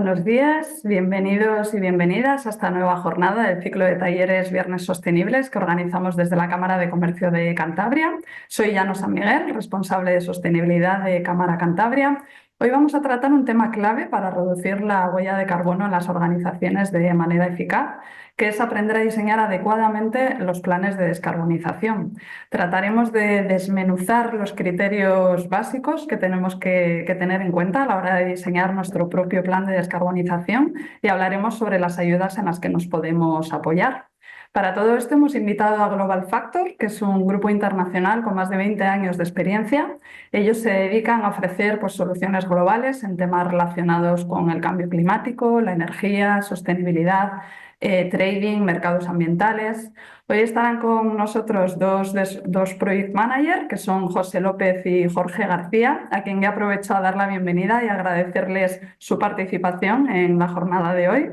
buenos días, bienvenidos y bienvenidas a esta nueva jornada del ciclo de talleres Viernes Sostenibles que organizamos desde la Cámara de Comercio de Cantabria. Soy Llano San Miguel, responsable de sostenibilidad de Cámara Cantabria. Hoy vamos a tratar un tema clave para reducir la huella de carbono en las organizaciones de manera eficaz, que es aprender a diseñar adecuadamente los planes de descarbonización. Trataremos de desmenuzar los criterios básicos que tenemos que tener en cuenta a la hora de diseñar nuestro propio plan de descarbonización y hablaremos sobre las ayudas en las que nos podemos apoyar. Para todo esto hemos invitado a Global Factor, que es un grupo internacional con más de 20 años de experiencia. Ellos se dedican a ofrecer soluciones globales en temas relacionados con el cambio climático, la energía, sostenibilidad, trading, mercados ambientales. Hoy estarán con nosotros dos Project Manager, que son José López y Jorge García, a quien he aprovechado a dar la bienvenida y agradecerles su participación en la jornada de hoy.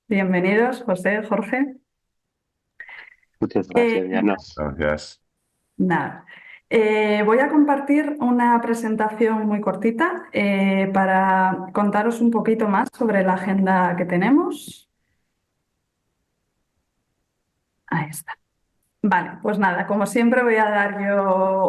Bienvenidos, José, Jorge. Muchas Eh, gracias, Llano. Gracias. Nada. Voy a compartir una presentación muy cortita para contaros un poquito más sobre la agenda que tenemos. Ahí está. Vale, pues nada, como siempre voy a dar yo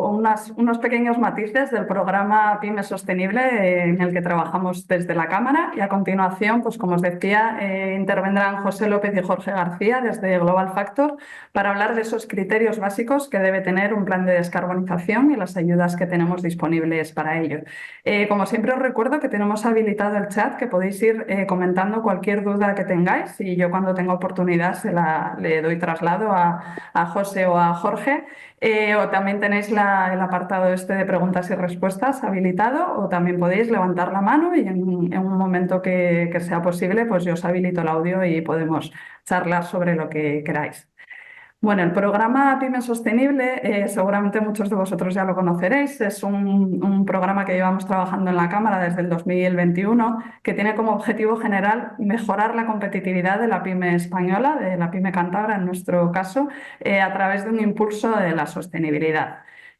unos pequeños matices del programa PYME Sostenible en el que trabajamos desde la Cámara y a continuación, pues como os decía, intervendrán José López y Jorge García desde Global Factor para hablar de esos criterios básicos que debe tener un plan de descarbonización y las ayudas que tenemos disponibles para ello. Como siempre os recuerdo que tenemos habilitado el chat, que podéis ir comentando cualquier duda que tengáis y yo cuando tenga oportunidad le doy traslado a José o a Jorge, o también tenéis el apartado de preguntas y respuestas habilitado, o también podéis levantar la mano y en un momento que sea posible, pues yo os habilito el audio y podemos charlar sobre lo que queráis. Bueno, el programa PYME Sostenible, seguramente muchos de vosotros ya lo conoceréis, es un programa que llevamos trabajando en la Cámara desde el 2021, que tiene como objetivo general mejorar la competitividad de la PYME española, de la PYME cántabra en nuestro caso, a través de un impulso de la sostenibilidad.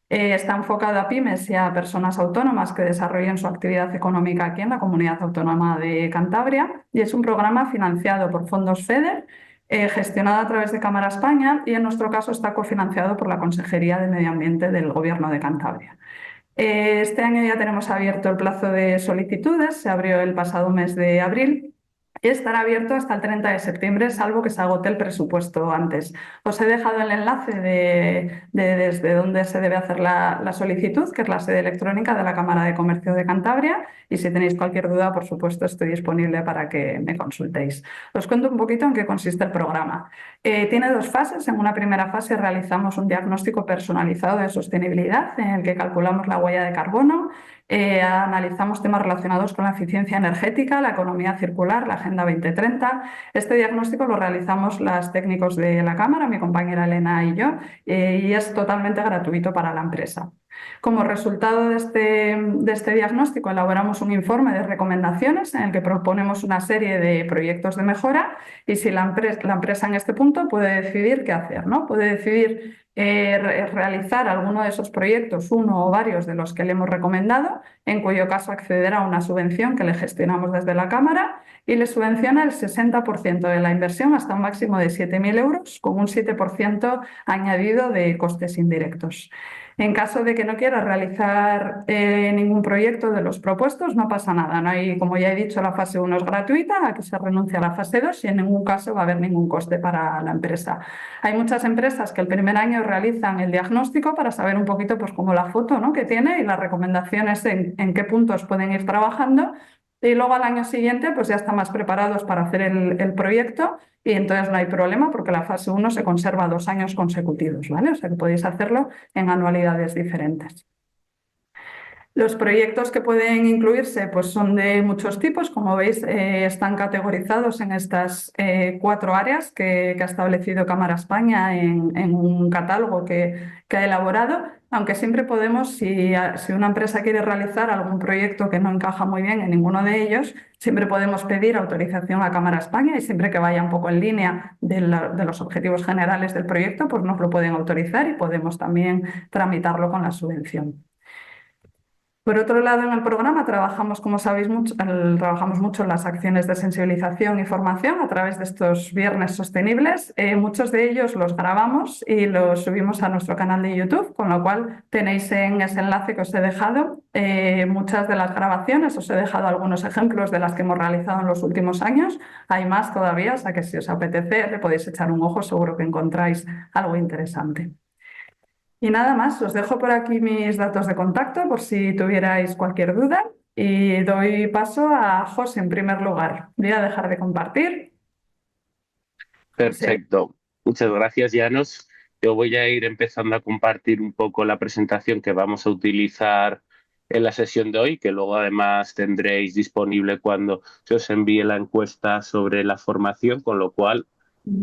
Está enfocado a pymes y a personas autónomas que desarrollen su actividad económica aquí en la Comunidad Autónoma de Cantabria y es un programa financiado por fondos FEDER, gestionado a través de Cámara España y en nuestro caso está cofinanciado por la Consejería de Medio Ambiente del Gobierno de Cantabria. Este año ya tenemos abierto el plazo de solicitudes, se abrió el pasado mes de abril y estará abierto hasta el 30 de septiembre, salvo que se agote el presupuesto antes. Os he dejado el enlace desde donde se debe hacer la solicitud, que es la sede electrónica de la Cámara de Comercio de Cantabria, y si tenéis cualquier duda, por supuesto, estoy disponible para que me consultéis. Os cuento un poquito en qué consiste el programa. Tiene dos fases. En una primera fase realizamos un diagnóstico personalizado de sostenibilidad en el que calculamos la huella de carbono, analizamos temas relacionados con la eficiencia energética, la economía circular, la Agenda 2030. Este diagnóstico lo realizamos las técnicos de la Cámara, mi compañera Elena y yo, y es totalmente gratuito para la empresa. Como resultado de este diagnóstico, elaboramos un informe de recomendaciones en el que proponemos una serie de proyectos de mejora y si la empresa en este punto puede decidir qué hacer, ¿no? Puede decidir realizar alguno de esos proyectos, uno o varios de los que le hemos recomendado, en cuyo caso accederá a una subvención que le gestionamos desde la Cámara y le subvenciona el 60% de la inversión hasta un máximo de 7.000 euros, con un 7% añadido de costes indirectos. En caso de que no quiera realizar ningún proyecto de los propuestos, no pasa nada. No hay, como ya he dicho, la fase 1 es gratuita, aquí se renuncia a la fase 2 y en ningún caso va a haber ningún coste para la empresa. Hay muchas empresas que el primer año realizan el diagnóstico para saber un poquito pues, como la foto, ¿no?, que tiene y las recomendaciones en qué puntos pueden ir trabajando. Y luego al año siguiente pues ya están más preparados para hacer el proyecto y entonces no hay problema porque la fase 1 se conserva 2 años consecutivos, ¿vale? O sea que podéis hacerlo en anualidades diferentes. Los proyectos que pueden incluirse pues son de muchos tipos, como veis están categorizados en estas 4 áreas que ha establecido Cámara España en un catálogo que ha elaborado, aunque siempre podemos, si una empresa quiere realizar algún proyecto que no encaja muy bien en ninguno de ellos, siempre podemos pedir autorización a Cámara España y siempre que vaya un poco en línea de los objetivos generales del proyecto, pues nos lo pueden autorizar y podemos también tramitarlo con la subvención. Por otro lado, en el programa trabajamos, como sabéis, trabajamos mucho en las acciones de sensibilización y formación a través de estos viernes sostenibles. Muchos de ellos los grabamos y los subimos a nuestro canal de YouTube, con lo cual tenéis en ese enlace que os he dejado muchas de las grabaciones. Os he dejado algunos ejemplos de las que hemos realizado en los últimos años. Hay más todavía, o sea que si os apetece le podéis echar un ojo, seguro que encontráis algo interesante. Y nada más, os dejo por aquí mis datos de contacto por si tuvierais cualquier duda y doy paso a José en primer lugar. Voy a dejar de compartir. José. Perfecto. Muchas gracias, Janos. Yo voy a ir empezando a compartir un poco la presentación que vamos a utilizar en la sesión de hoy, que luego además tendréis disponible cuando se os envíe la encuesta sobre la formación, con lo cual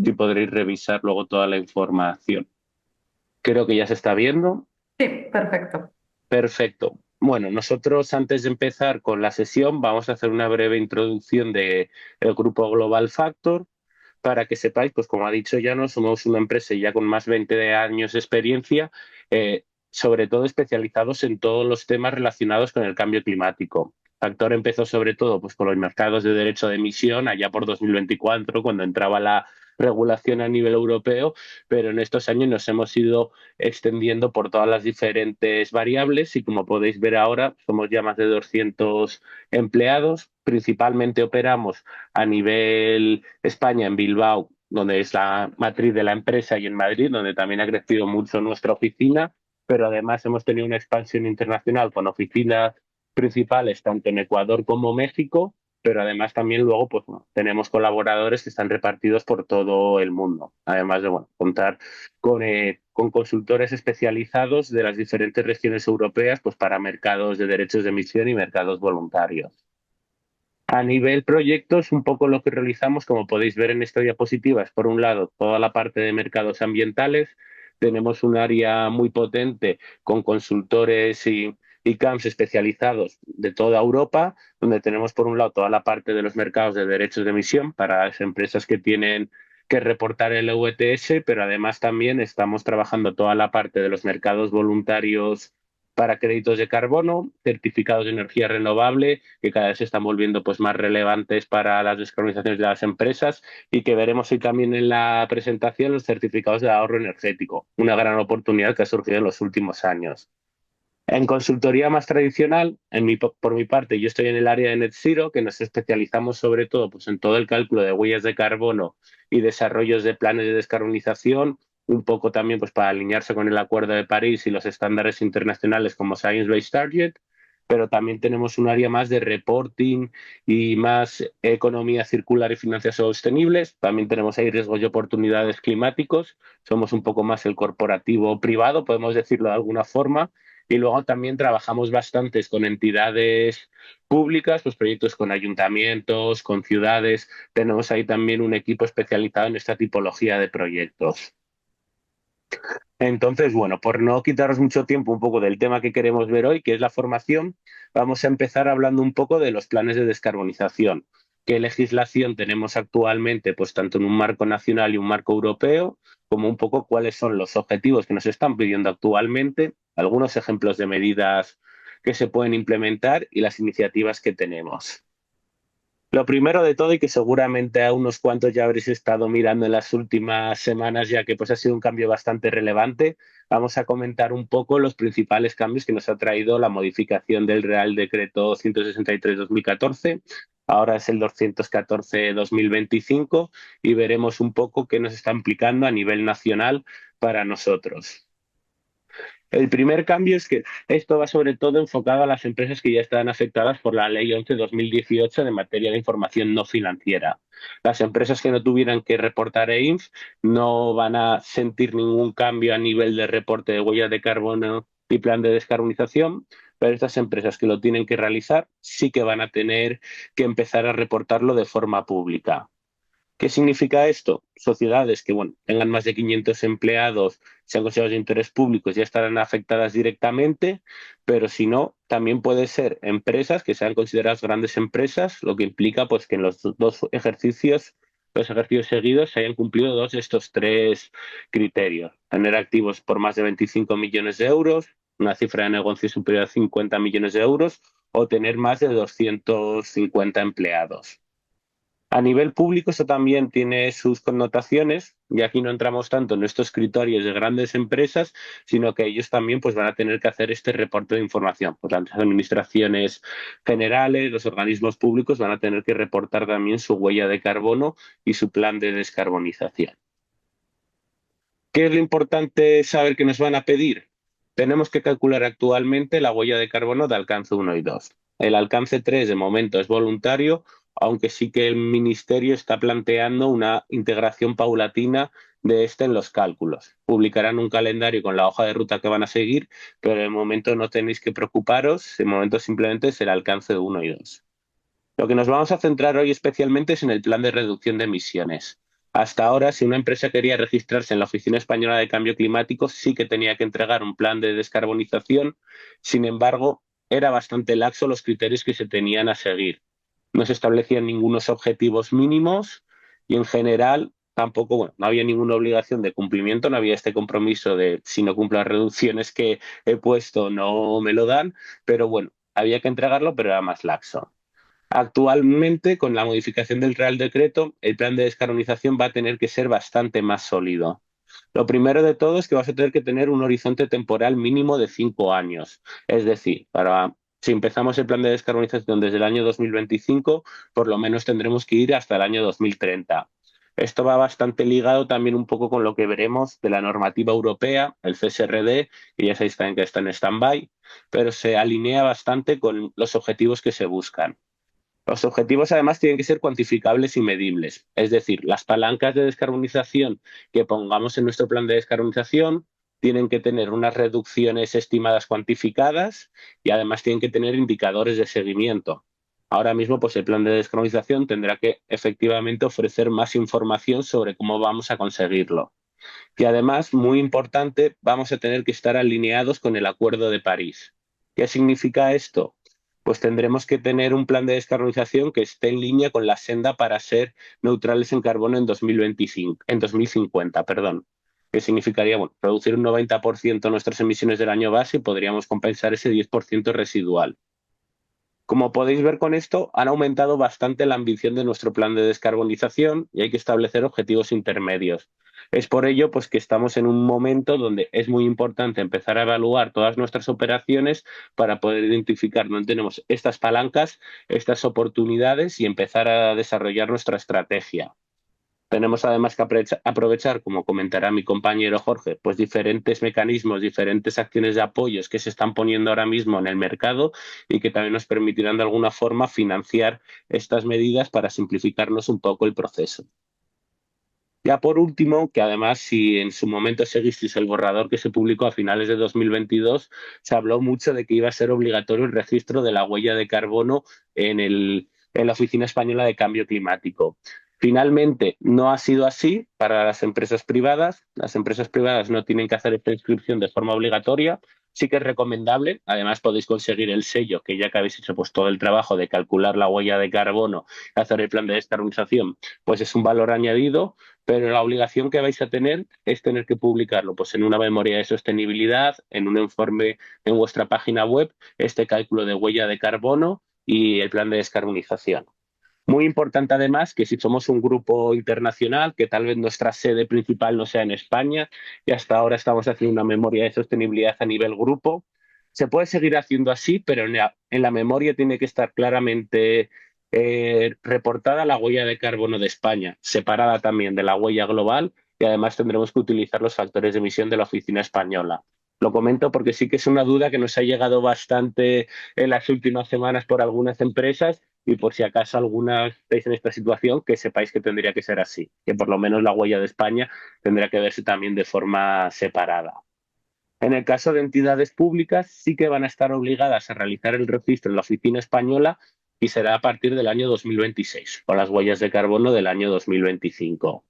sí podréis revisar luego toda la información. Creo que ya se está viendo. Sí, perfecto. Perfecto. Bueno, nosotros antes de empezar con la sesión vamos a hacer una breve introducción del grupo Global Factor para que sepáis, pues como ha dicho Llano, somos una empresa ya con más de 20 años de experiencia, sobre todo especializados en todos los temas relacionados con el cambio climático. Factor empezó sobre todo pues, con los mercados de derecho de emisión allá por 2024, cuando entraba la regulación a nivel europeo, pero en estos años nos hemos ido extendiendo por todas las diferentes variables y como podéis ver ahora somos ya más de 200 empleados. Principalmente operamos a nivel España en Bilbao, donde es la matriz de la empresa, y en Madrid, donde también ha crecido mucho nuestra oficina, pero además hemos tenido una expansión internacional con oficinas principales tanto en Ecuador como México, pero además también luego pues, tenemos colaboradores que están repartidos por todo el mundo, además de contar con consultores especializados de las diferentes regiones europeas pues, para mercados de derechos de emisión y mercados voluntarios. A nivel proyectos, un poco lo que realizamos, como podéis ver en esta diapositiva, es por un lado toda la parte de mercados ambientales. Tenemos un área muy potente con consultores y CAMs especializados de toda Europa, donde tenemos por un lado toda la parte de los mercados de derechos de emisión para las empresas que tienen que reportar el ETS, pero además también estamos trabajando toda la parte de los mercados voluntarios para créditos de carbono, certificados de energía renovable, que cada vez se están volviendo pues, más relevantes para las descarbonizaciones de las empresas y que veremos hoy también en la presentación los certificados de ahorro energético, una gran oportunidad que ha surgido en los últimos años. En consultoría más tradicional, por mi parte, yo estoy en el área de Net Zero, que nos especializamos sobre todo pues, en todo el cálculo de huellas de carbono y desarrollos de planes de descarbonización, un poco también pues, para alinearse con el Acuerdo de París y los estándares internacionales como Science Based Target, pero también tenemos un área más de reporting y más economía circular y finanzas sostenibles. También tenemos ahí riesgos y oportunidades climáticos. Somos un poco más el corporativo privado, podemos decirlo de alguna forma. Y luego también trabajamos bastantes con entidades públicas, pues proyectos con ayuntamientos, con ciudades. Tenemos ahí también un equipo especializado en esta tipología de proyectos. Entonces, bueno, por no quitaros mucho tiempo un poco del tema que queremos ver hoy, que es la formación, vamos a empezar hablando un poco de los planes de descarbonización. ¿Qué legislación tenemos actualmente, pues tanto en un marco nacional y un marco europeo, como un poco cuáles son los objetivos que nos están pidiendo actualmente, algunos ejemplos de medidas que se pueden implementar y las iniciativas que tenemos? Lo primero de todo, y que seguramente a unos cuantos ya habréis estado mirando en las últimas semanas, ya que pues ha sido un cambio bastante relevante, vamos a comentar un poco los principales cambios que nos ha traído la modificación del Real Decreto 163/2014. Ahora es el 214/2025 y veremos un poco qué nos está implicando a nivel nacional para nosotros. El primer cambio es que esto va sobre todo enfocado a las empresas que ya están afectadas por la Ley 11/2018 de materia de información no financiera. Las empresas que no tuvieran que reportar EINF no van a sentir ningún cambio a nivel de reporte de huellas de carbono y plan de descarbonización, pero estas empresas que lo tienen que realizar sí que van a tener que empezar a reportarlo de forma pública. ¿Qué significa esto? Sociedades que tengan más de 500 empleados, sean considerados de interés público, ya estarán afectadas directamente, pero si no, también puede ser empresas que sean consideradas grandes empresas, lo que implica pues, que en los dos ejercicios seguidos se hayan cumplido dos de estos tres criterios. Tener activos por más de 25 millones de euros, una cifra de negocio superior a 50 millones de euros o tener más de 250 empleados. A nivel público, eso también tiene sus connotaciones, y aquí no entramos tanto en estos criterios de grandes empresas, sino que ellos también pues, van a tener que hacer este reporte de información. Pues las administraciones generales, los organismos públicos van a tener que reportar también su huella de carbono y su plan de descarbonización. ¿Qué es lo importante saber que nos van a pedir? Tenemos que calcular actualmente la huella de carbono de alcance 1 y 2. El alcance 3 de momento es voluntario, aunque sí que el Ministerio está planteando una integración paulatina de este en los cálculos. Publicarán un calendario con la hoja de ruta que van a seguir, pero de momento no tenéis que preocuparos, de momento simplemente es el alcance 1 y 2. Lo que nos vamos a centrar hoy especialmente es en el plan de reducción de emisiones. Hasta ahora, si una empresa quería registrarse en la Oficina Española de Cambio Climático, sí que tenía que entregar un plan de descarbonización. Sin embargo, era bastante laxo los criterios que se tenían a seguir. No se establecían ningunos objetivos mínimos y, en general, tampoco, bueno, no había ninguna obligación de cumplimiento, no había este compromiso de si no cumplo las reducciones que he puesto, no me lo dan, pero bueno, había que entregarlo, pero era más laxo. Actualmente, con la modificación del Real Decreto, el plan de descarbonización va a tener que ser bastante más sólido. Lo primero de todo es que vas a tener que tener un horizonte temporal mínimo de 5 años. Es decir, si empezamos el plan de descarbonización desde el año 2025, por lo menos tendremos que ir hasta el año 2030. Esto va bastante ligado también un poco con lo que veremos de la normativa europea, el CSRD, que ya sabéis también que está en stand-by, pero se alinea bastante con los objetivos que se buscan. Los objetivos, además, tienen que ser cuantificables y medibles. Es decir, las palancas de descarbonización que pongamos en nuestro plan de descarbonización tienen que tener unas reducciones estimadas cuantificadas y además tienen que tener indicadores de seguimiento. Ahora mismo, pues el plan de descarbonización tendrá que efectivamente ofrecer más información sobre cómo vamos a conseguirlo. Y además, muy importante, vamos a tener que estar alineados con el Acuerdo de París. ¿Qué significa esto? Pues tendremos que tener un plan de descarbonización que esté en línea con la senda para ser neutrales en carbono en 2050, perdón. Que significaría, bueno, reducir un 90% nuestras emisiones del año base y podríamos compensar ese 10% residual. Como podéis ver con esto, han aumentado bastante la ambición de nuestro plan de descarbonización y hay que establecer objetivos intermedios. Es por ello pues, que estamos en un momento donde es muy importante empezar a evaluar todas nuestras operaciones para poder identificar dónde tenemos estas palancas, estas oportunidades y empezar a desarrollar nuestra estrategia. Tenemos además que aprovechar, como comentará mi compañero Jorge, pues diferentes mecanismos, diferentes acciones de apoyos que se están poniendo ahora mismo en el mercado y que también nos permitirán de alguna forma financiar estas medidas para simplificarnos un poco el proceso. Ya por último, que además si en su momento seguisteis el borrador que se publicó a finales de 2022, se habló mucho de que iba a ser obligatorio el registro de la huella de carbono en la Oficina Española de Cambio Climático. Finalmente, no ha sido así para las empresas privadas. Las empresas privadas no tienen que hacer esta inscripción de forma obligatoria. Sí que es recomendable. Además, podéis conseguir el sello, que ya que habéis hecho pues, todo el trabajo de calcular la huella de carbono, hacer el plan de descarbonización, pues es un valor añadido, pero la obligación que vais a tener es tener que publicarlo pues, en una memoria de sostenibilidad, en un informe en vuestra página web, este cálculo de huella de carbono y el plan de descarbonización. Muy importante además que si somos un grupo internacional, que tal vez nuestra sede principal no sea en España y hasta ahora estamos haciendo una memoria de sostenibilidad a nivel grupo, se puede seguir haciendo así, pero en la memoria tiene que estar claramente reportada la huella de carbono de España, separada también de la huella global y además tendremos que utilizar los factores de emisión de la oficina española. Lo comento porque sí que es una duda que nos ha llegado bastante en las últimas semanas por algunas empresas y por si acaso algunas estáis en esta situación, que sepáis que tendría que ser así, que por lo menos la huella de España tendrá que verse también de forma separada. En el caso de entidades públicas, sí que van a estar obligadas a realizar el registro en la oficina española y será a partir del año 2026, con las huellas de carbono del año 2025.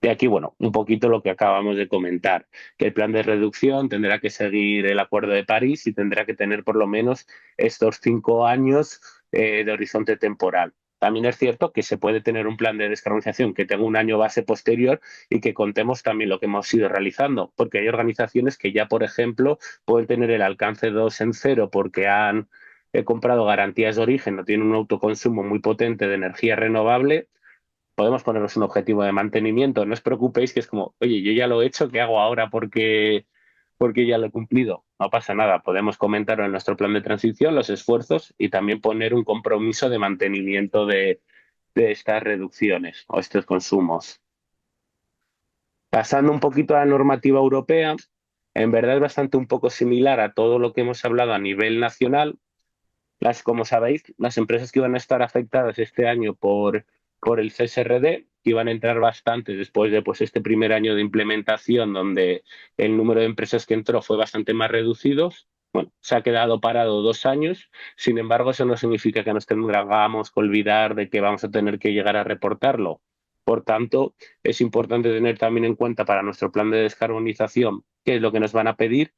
De aquí, bueno, un poquito lo que acabamos de comentar, que el plan de reducción tendrá que seguir el Acuerdo de París y tendrá que tener por lo menos estos 5 años de horizonte temporal. También es cierto que se puede tener un plan de descarbonización que tenga un año base posterior y que contemos también lo que hemos ido realizando, porque hay organizaciones que ya, por ejemplo, pueden tener el alcance 2 en cero porque han comprado garantías de origen o tienen un autoconsumo muy potente de energía renovable. Podemos ponernos un objetivo de mantenimiento. No os preocupéis que es como, oye, yo ya lo he hecho, ¿qué hago ahora? Porque ya lo he cumplido. No pasa nada. Podemos comentar en nuestro plan de transición los esfuerzos y también poner un compromiso de mantenimiento de estas reducciones o estos consumos. Pasando un poquito a la normativa europea, en verdad es bastante un poco similar a todo lo que hemos hablado a nivel nacional. Como sabéis, las empresas que iban a estar afectadas este año por el CSRD, que iban a entrar bastante después de pues, este primer año de implementación, donde el número de empresas que entró fue bastante más reducido. Bueno, se ha quedado parado 2 años. Sin embargo, eso no significa que nos tengamos que olvidar de que vamos a tener que llegar a reportarlo. Por tanto, es importante tener también en cuenta para nuestro plan de descarbonización qué es lo que nos van a pedir,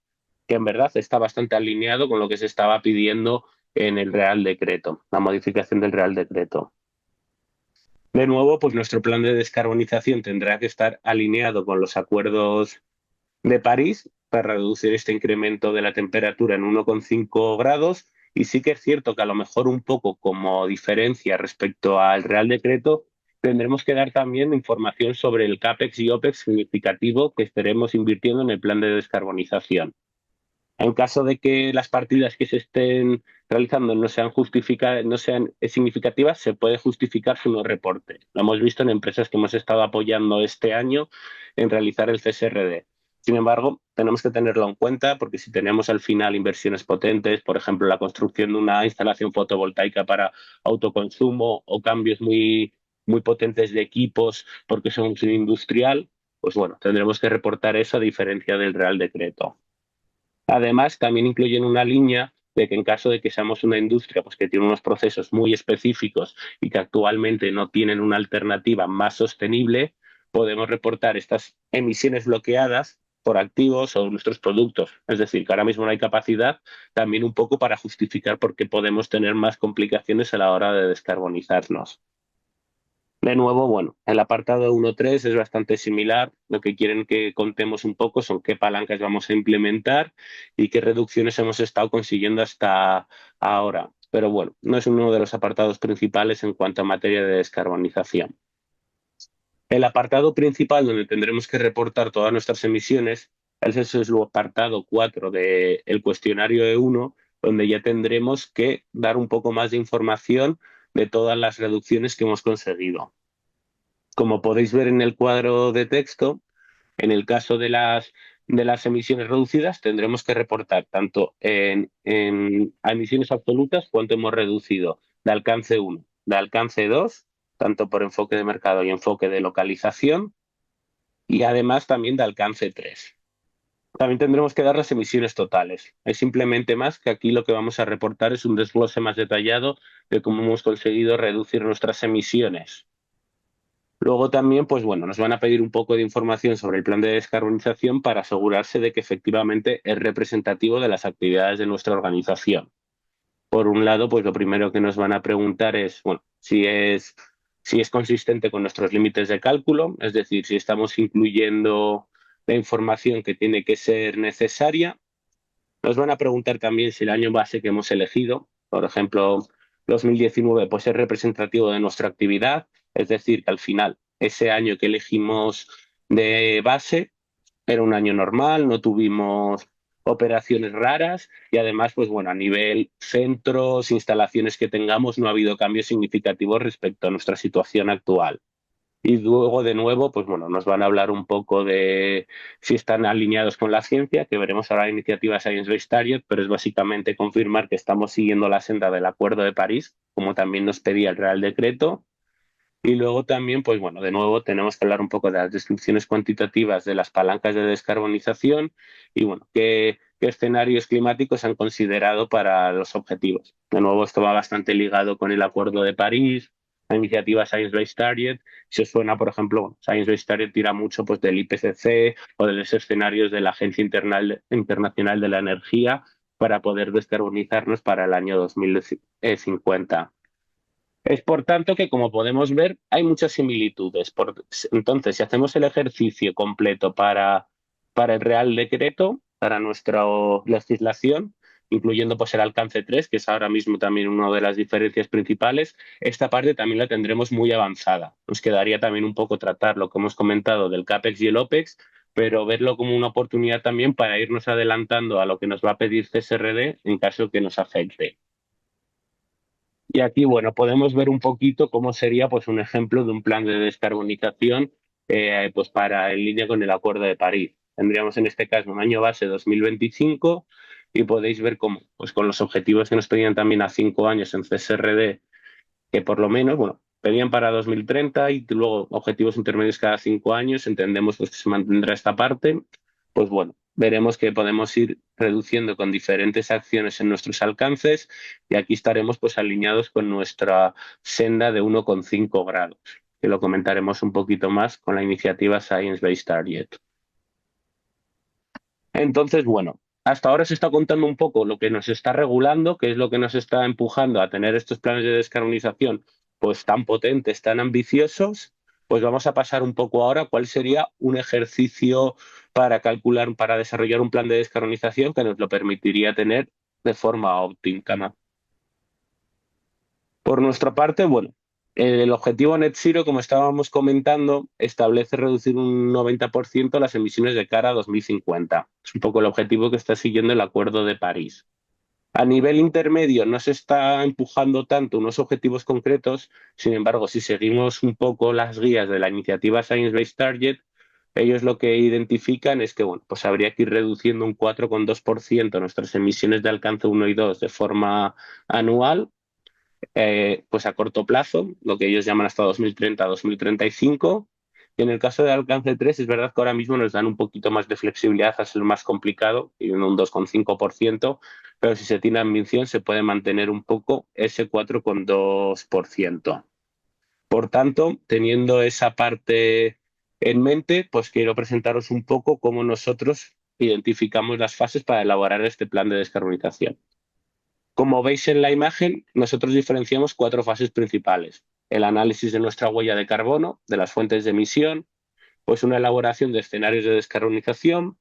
que en verdad está bastante alineado con lo que se estaba pidiendo en el Real Decreto, la modificación del Real Decreto. De nuevo, pues nuestro plan de descarbonización tendrá que estar alineado con los acuerdos de París para reducir este incremento de la temperatura en 1,5 grados. Y sí que es cierto que a lo mejor un poco como diferencia respecto al Real Decreto, tendremos que dar también información sobre el CAPEX y OPEX significativo que estaremos invirtiendo en el plan de descarbonización. En caso de que las partidas que se estén realizando no sean significativas, se puede justificar su no reporte. Lo hemos visto en empresas que hemos estado apoyando este año en realizar el CSRD. Sin embargo, tenemos que tenerlo en cuenta porque si tenemos al final inversiones potentes, por ejemplo, la construcción de una instalación fotovoltaica para autoconsumo o cambios muy potentes de equipos porque somos un industrial, pues bueno, tendremos que reportar eso a diferencia del Real Decreto. Además, también incluyen una línea de que en caso de que seamos una industria pues, que tiene unos procesos muy específicos y que actualmente no tienen una alternativa más sostenible, podemos reportar estas emisiones bloqueadas por activos o nuestros productos. Es decir, que ahora mismo no hay capacidad, también un poco para justificar por qué podemos tener más complicaciones a la hora de descarbonizarnos. De nuevo, bueno, el apartado 1.3 es bastante similar. Lo que quieren que contemos un poco son qué palancas vamos a implementar y qué reducciones hemos estado consiguiendo hasta ahora. Pero bueno, no es uno de los apartados principales en cuanto a materia de descarbonización. El apartado principal donde tendremos que reportar todas nuestras emisiones es el apartado 4 del cuestionario E1, donde ya tendremos que dar un poco más de información de todas las reducciones que hemos conseguido. Como podéis ver en el cuadro de texto, en el caso de las emisiones reducidas, tendremos que reportar tanto en emisiones absolutas cuánto hemos reducido de alcance 1, de alcance 2, tanto por enfoque de mercado y enfoque de localización, y además también de alcance 3. También tendremos que dar las emisiones totales. Es simplemente más que aquí lo que vamos a reportar es un desglose más detallado de cómo hemos conseguido reducir nuestras emisiones. Luego también, pues bueno, nos van a pedir un poco de información sobre el plan de descarbonización para asegurarse de que efectivamente es representativo de las actividades de nuestra organización. Por un lado, pues lo primero que nos van a preguntar es, bueno, si es consistente con nuestros límites de cálculo, es decir, si estamos incluyendo la información que tiene que ser necesaria. Nos van a preguntar también si el año base que hemos elegido, por ejemplo, 2019, pues es representativo de nuestra actividad, es decir, que al final ese año que elegimos de base era un año normal, no tuvimos operaciones raras y además, pues bueno, a nivel centros, instalaciones que tengamos, no ha habido cambios significativos respecto a nuestra situación actual. Y luego, de nuevo, pues bueno, nos van a hablar un poco de si están alineados con la ciencia, que veremos ahora la iniciativa Science Based Targets, pero es básicamente confirmar que estamos siguiendo la senda del Acuerdo de París, como también nos pedía el Real Decreto. Y luego también, pues bueno, de nuevo tenemos que hablar un poco de las descripciones cuantitativas de las palancas de descarbonización y bueno, qué escenarios climáticos han considerado para los objetivos. De nuevo, esto va bastante ligado con el Acuerdo de París, la iniciativa Science Based Targets. Si os suena, por ejemplo, Science Based Targets tira mucho pues, del IPCC o de los escenarios de la Agencia Internacional de la Energía para poder descarbonizarnos para el año 2050. Es por tanto que, como podemos ver, hay muchas similitudes. Entonces, si hacemos el ejercicio completo para el Real Decreto, para nuestra legislación, incluyendo pues, el alcance 3, que es ahora mismo también una de las diferencias principales, esta parte también la tendremos muy avanzada. Nos quedaría también un poco tratar lo que hemos comentado del CAPEX y el OPEX, pero verlo como una oportunidad también para irnos adelantando a lo que nos va a pedir CSRD en caso que nos afecte. Y aquí, bueno, podemos ver un poquito cómo sería pues, un ejemplo de un plan de descarbonización pues, en línea con el Acuerdo de París. Tendríamos en este caso un año base 2025 y podéis ver cómo, pues con los objetivos que nos pedían también a 5 años en CSRD, que por lo menos, bueno, pedían para 2030 y luego objetivos intermedios cada 5 años, entendemos pues, que se mantendrá esta parte, pues bueno, veremos que podemos ir reduciendo con diferentes acciones en nuestros alcances y aquí estaremos pues alineados con nuestra senda de 1,5 grados, que lo comentaremos un poquito más con la iniciativa Science Based Target. Entonces, bueno, hasta ahora se está contando un poco lo que nos está regulando, que es lo que nos está empujando a tener estos planes de descarbonización pues tan potentes, tan ambiciosos. Pues vamos a pasar un poco ahora a cuál sería un ejercicio para calcular, para desarrollar un plan de descarbonización que nos lo permitiría tener de forma óptima. Por nuestra parte, bueno, el objetivo Net Zero, como estábamos comentando, establece reducir un 90% las emisiones de cara a 2050. Es un poco el objetivo que está siguiendo el Acuerdo de París. A nivel intermedio no se está empujando tanto unos objetivos concretos, sin embargo, si seguimos un poco las guías de la iniciativa Science Based Target, ellos lo que identifican es que bueno, pues habría que ir reduciendo un 4,2% nuestras emisiones de alcance 1 y 2 de forma anual pues a corto plazo, lo que ellos llaman hasta 2030-2035. Y en el caso de alcance 3, es verdad que ahora mismo nos dan un poquito más de flexibilidad a ser más complicado, y un 2,5%, pero si se tiene ambición se puede mantener un poco ese 4,2%. Por tanto, teniendo esa parte en mente, pues quiero presentaros un poco cómo nosotros identificamos las fases para elaborar este plan de descarbonización. Como veis en la imagen, nosotros diferenciamos 4 fases principales. El análisis de nuestra huella de carbono, de las fuentes de emisión, pues una elaboración de escenarios de descarbonización,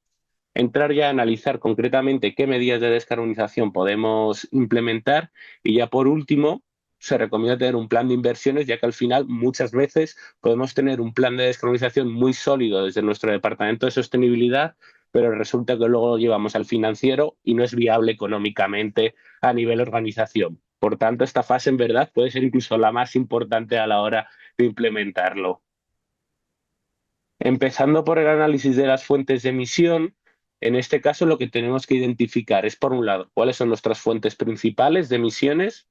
entrar ya a analizar concretamente qué medidas de descarbonización podemos implementar y ya por último se recomienda tener un plan de inversiones, ya que al final muchas veces podemos tener un plan de descarbonización muy sólido desde nuestro departamento de sostenibilidad, pero resulta que luego lo llevamos al financiero y no es viable económicamente a nivel organización. Por tanto, esta fase en verdad puede ser incluso la más importante a la hora de implementarlo. Empezando por el análisis de las fuentes de emisión, en este caso lo que tenemos que identificar es, por un lado, cuáles son nuestras fuentes principales de emisiones.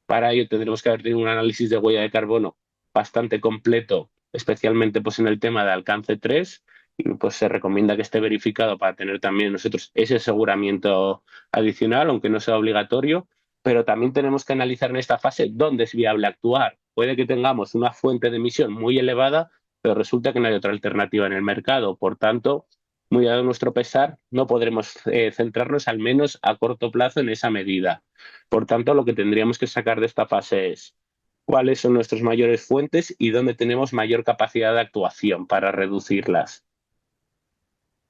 Para ello tendremos que haber tenido un análisis de huella de carbono bastante completo, especialmente pues, en el tema de alcance 3, y pues se recomienda que esté verificado para tener también nosotros ese aseguramiento adicional, aunque no sea obligatorio, pero también tenemos que analizar en esta fase dónde es viable actuar. Puede que tengamos una fuente de emisión muy elevada, pero resulta que no hay otra alternativa en el mercado. Por tanto, muy a nuestro pesar, no podremos centrarnos al menos a corto plazo en esa medida. Por tanto, lo que tendríamos que sacar de esta fase es cuáles son nuestras mayores fuentes y dónde tenemos mayor capacidad de actuación para reducirlas.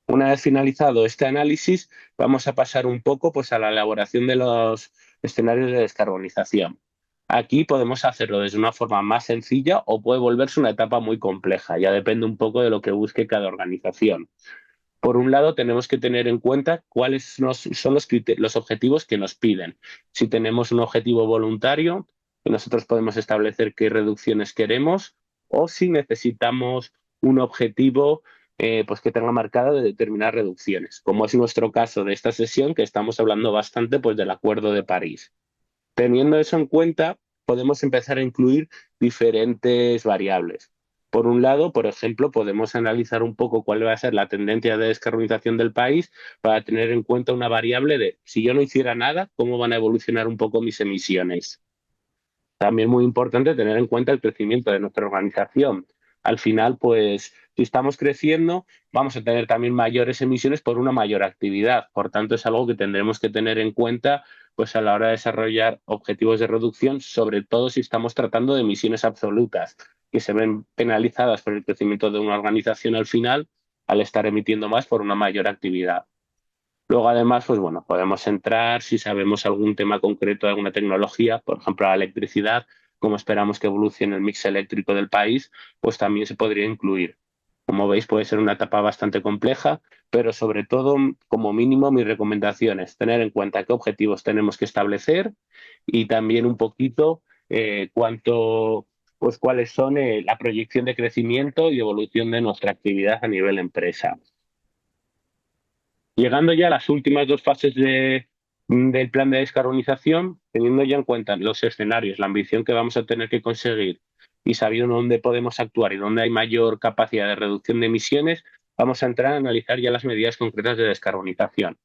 Una vez finalizado este análisis, vamos a pasar un poco pues, a la elaboración de los escenarios de descarbonización. Aquí podemos hacerlo desde una forma más sencilla o puede volverse una etapa muy compleja, ya depende un poco de lo que busque cada organización. Por un lado, tenemos que tener en cuenta cuáles son los objetivos que nos piden. Si tenemos un objetivo voluntario, nosotros podemos establecer qué reducciones queremos, o si necesitamos un objetivo pues que tenga marcada de determinadas reducciones, como es nuestro caso de esta sesión, que estamos hablando bastante pues, del Acuerdo de París. Teniendo eso en cuenta, podemos empezar a incluir diferentes variables. Por un lado, por ejemplo, podemos analizar un poco cuál va a ser la tendencia de descarbonización del país para tener en cuenta una variable de si yo no hiciera nada, cómo van a evolucionar un poco mis emisiones. También muy importante tener en cuenta el crecimiento de nuestra organización. al final, pues si estamos creciendo, vamos a tener también mayores emisiones por una mayor actividad. Por tanto, es algo que tendremos que tener en cuenta pues a la hora de desarrollar objetivos de reducción, sobre todo si estamos tratando de emisiones absolutas, que se ven penalizadas por el crecimiento de una organización al final al estar emitiendo más por una mayor actividad. Luego, además, pues bueno, podemos entrar si sabemos algún tema concreto de alguna tecnología, por ejemplo, la electricidad, como esperamos que evolucione el mix eléctrico del país, pues también se podría incluir. Como veis, puede ser una etapa bastante compleja, pero sobre todo, como mínimo, mi recomendación es tener en cuenta qué objetivos tenemos que establecer y también un poquito cuánto, pues cuáles son la proyección de crecimiento y evolución de nuestra actividad a nivel empresa. Llegando ya a las últimas dos fases del plan de descarbonización, teniendo ya en cuenta los escenarios, la ambición que vamos a tener que conseguir y sabiendo dónde podemos actuar y dónde hay mayor capacidad de reducción de emisiones, vamos a entrar a analizar ya las medidas concretas de descarbonización.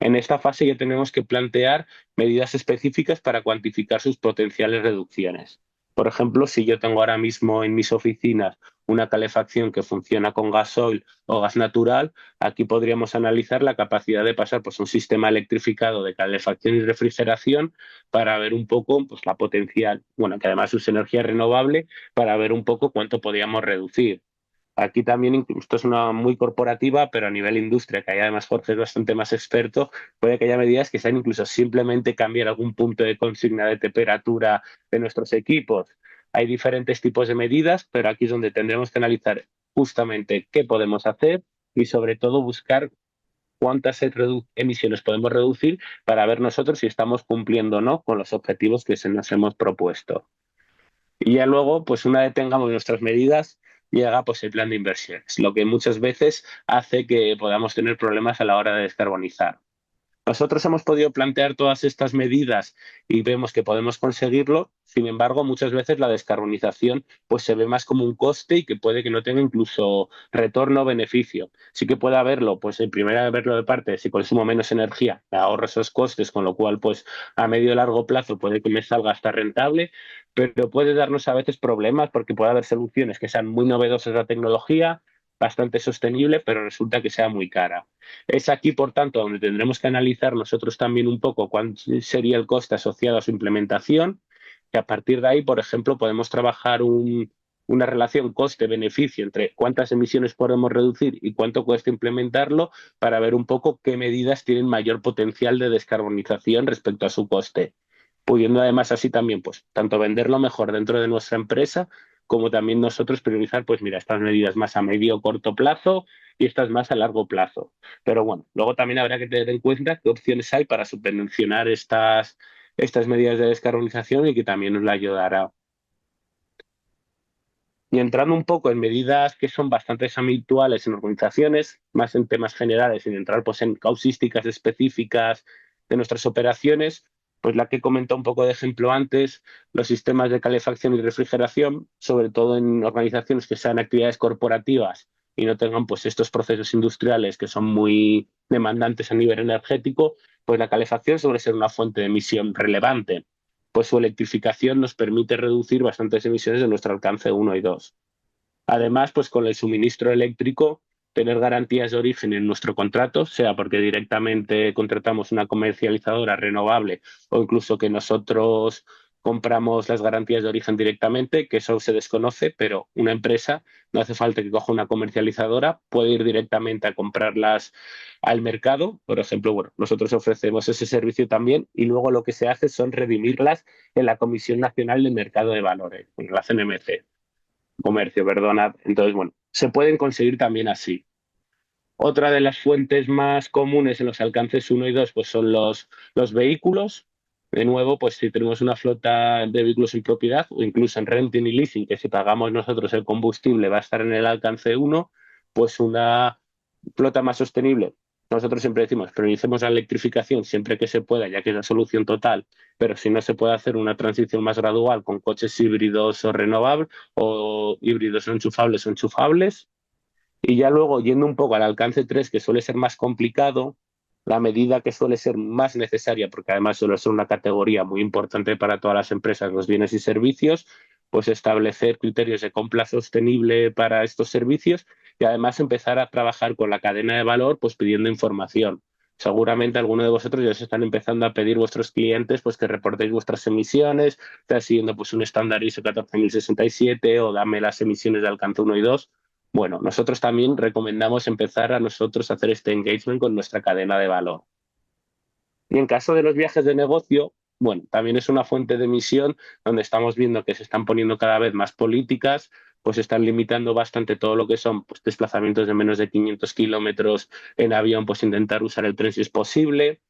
En esta fase ya tenemos que plantear medidas específicas para cuantificar sus potenciales reducciones. Por ejemplo, si yo tengo ahora mismo en mis oficinas una calefacción que funciona con gasoil o gas natural, aquí podríamos analizar la capacidad de pasar pues, a un sistema electrificado de calefacción y refrigeración para ver un poco pues, la potencial, bueno, que además es energía renovable, para ver un poco cuánto podríamos reducir. Aquí también, esto es una muy corporativa, pero a nivel industria, que ahí además Jorge es bastante más experto, puede que haya medidas que sean incluso simplemente cambiar algún punto de consigna de temperatura de nuestros equipos. Hay diferentes tipos de medidas, pero aquí es donde tendremos que analizar justamente qué podemos hacer y sobre todo buscar cuántas emisiones podemos reducir para ver nosotros si estamos cumpliendo o no con los objetivos que se nos hemos propuesto. Y ya luego, pues una vez tengamos nuestras medidas, llega pues el plan de inversiones, lo que muchas veces hace que podamos tener problemas a la hora de descarbonizar. Nosotros hemos podido plantear todas estas medidas y vemos que podemos conseguirlo. Sin embargo, muchas veces la descarbonización pues, se ve más como un coste y que puede que no tenga incluso retorno o beneficio. Sí que puede haberlo, pues en primera verlo de parte, si consumo menos energía, me ahorro esos costes, con lo cual pues a medio y largo plazo puede que me salga hasta rentable, pero puede darnos a veces problemas porque puede haber soluciones que sean muy novedosas de la tecnología, bastante sostenible, pero resulta que sea muy cara. Es aquí, por tanto, donde tendremos que analizar nosotros también un poco cuál sería el coste asociado a su implementación, y a partir de ahí, por ejemplo, podemos trabajar una relación coste-beneficio entre cuántas emisiones podemos reducir y cuánto cuesta implementarlo para ver un poco qué medidas tienen mayor potencial de descarbonización respecto a su coste, pudiendo además así también, pues, tanto venderlo mejor dentro de nuestra empresa, como también nosotros priorizar, pues mira, estas medidas más a medio o corto plazo y estas más a largo plazo. Pero bueno, luego también habrá que tener en cuenta qué opciones hay para subvencionar estas medidas de descarbonización y que también nos la ayudará. Y entrando un poco en medidas que son bastante habituales en organizaciones, más en temas generales, sin entrar pues, en causísticas específicas de nuestras operaciones, pues la que he comentado un poco de ejemplo antes, los sistemas de calefacción y refrigeración, sobre todo en organizaciones que sean actividades corporativas y no tengan pues estos procesos industriales que son muy demandantes a nivel energético, pues la calefacción suele ser una fuente de emisión relevante, pues su electrificación nos permite reducir bastantes emisiones de nuestro alcance 1 y 2. Además, pues con el suministro eléctrico, tener garantías de origen en nuestro contrato, sea porque directamente contratamos una comercializadora renovable o incluso que nosotros compramos las garantías de origen directamente, que eso se desconoce, pero una empresa no hace falta que coja una comercializadora, puede ir directamente a comprarlas al mercado. Por ejemplo, bueno, nosotros ofrecemos ese servicio también y luego lo que se hace son redimirlas en la Comisión Nacional del Mercado de Valores, en la CNMC. Comercio, perdonad. Entonces, bueno, se pueden conseguir también así. Otra de las fuentes más comunes en los alcances 1 y 2 pues son los vehículos. De nuevo, pues si tenemos una flota de vehículos en propiedad o incluso en renting y leasing, que si pagamos nosotros el combustible va a estar en el alcance 1, pues una flota más sostenible. Nosotros siempre decimos, prioricemos la electrificación siempre que se pueda, ya que es la solución total, pero si no se puede hacer una transición más gradual con coches híbridos o renovables o híbridos no enchufables o enchufables. Y ya luego, yendo un poco al alcance 3 que suele ser más complicado, la medida que suele ser más necesaria, porque además suele ser una categoría muy importante para todas las empresas, los bienes y servicios, pues establecer criterios de compra sostenible para estos servicios y además empezar a trabajar con la cadena de valor, pues pidiendo información. Seguramente alguno de vosotros ya os están empezando a pedir vuestros clientes pues que reportéis vuestras emisiones, está siguiendo pues un estándar ISO 14067 o dame las emisiones de alcance 1 y 2. Bueno, nosotros también recomendamos empezar a nosotros a hacer este engagement con nuestra cadena de valor. Y en caso de los viajes de negocio, bueno, también es una fuente de emisión donde estamos viendo que se están poniendo cada vez más políticas, pues están limitando bastante todo lo que son pues, desplazamientos de menos de 500 kilómetros en avión, pues intentar usar el tren si es posible,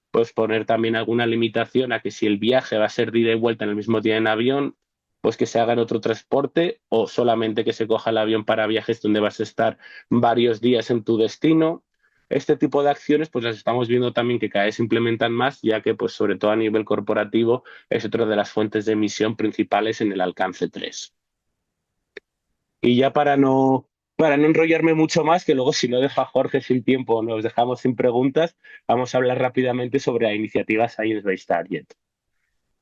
pues poner también alguna limitación a que si el viaje va a ser de ida y vuelta en el mismo día en avión, pues que se haga en otro transporte o solamente que se coja el avión para viajes donde vas a estar varios días en tu destino. Este tipo de acciones pues las estamos viendo también que cada vez se implementan más, ya que pues sobre todo a nivel corporativo es otra de las fuentes de emisión principales en el alcance 3. Y ya para no enrollarme mucho más, que luego si no deja Jorge sin tiempo nos dejamos sin preguntas, vamos a hablar rápidamente sobre la iniciativa Science Based Target.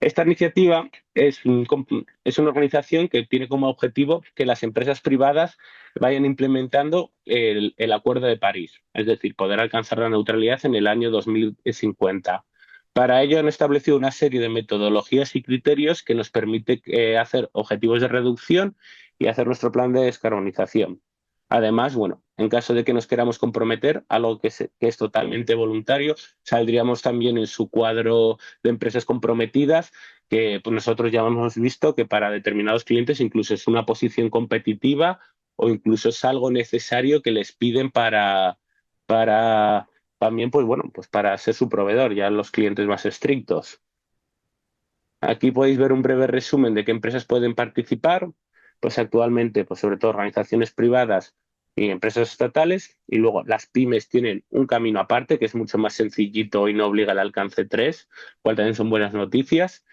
Esta iniciativa es una organización que tiene como objetivo que las empresas privadas vayan implementando el Acuerdo de París, es decir, poder alcanzar la neutralidad en el año 2050. Para ello han establecido una serie de metodologías y criterios que nos permite hacer objetivos de reducción y hacer nuestro plan de descarbonización. Además, bueno, en caso de que nos queramos comprometer, algo que es totalmente voluntario, saldríamos también en su cuadro de empresas comprometidas, que pues, nosotros ya hemos visto que para determinados clientes incluso es una posición competitiva o incluso es algo necesario que les piden para también, pues bueno, pues para ser su proveedor, ya los clientes más estrictos. Aquí podéis ver un breve resumen de qué empresas pueden participar, pues actualmente, pues sobre todo organizaciones privadas y empresas estatales, y luego las pymes tienen un camino aparte que es mucho más sencillito y no obliga al alcance 3, cual también son buenas noticias.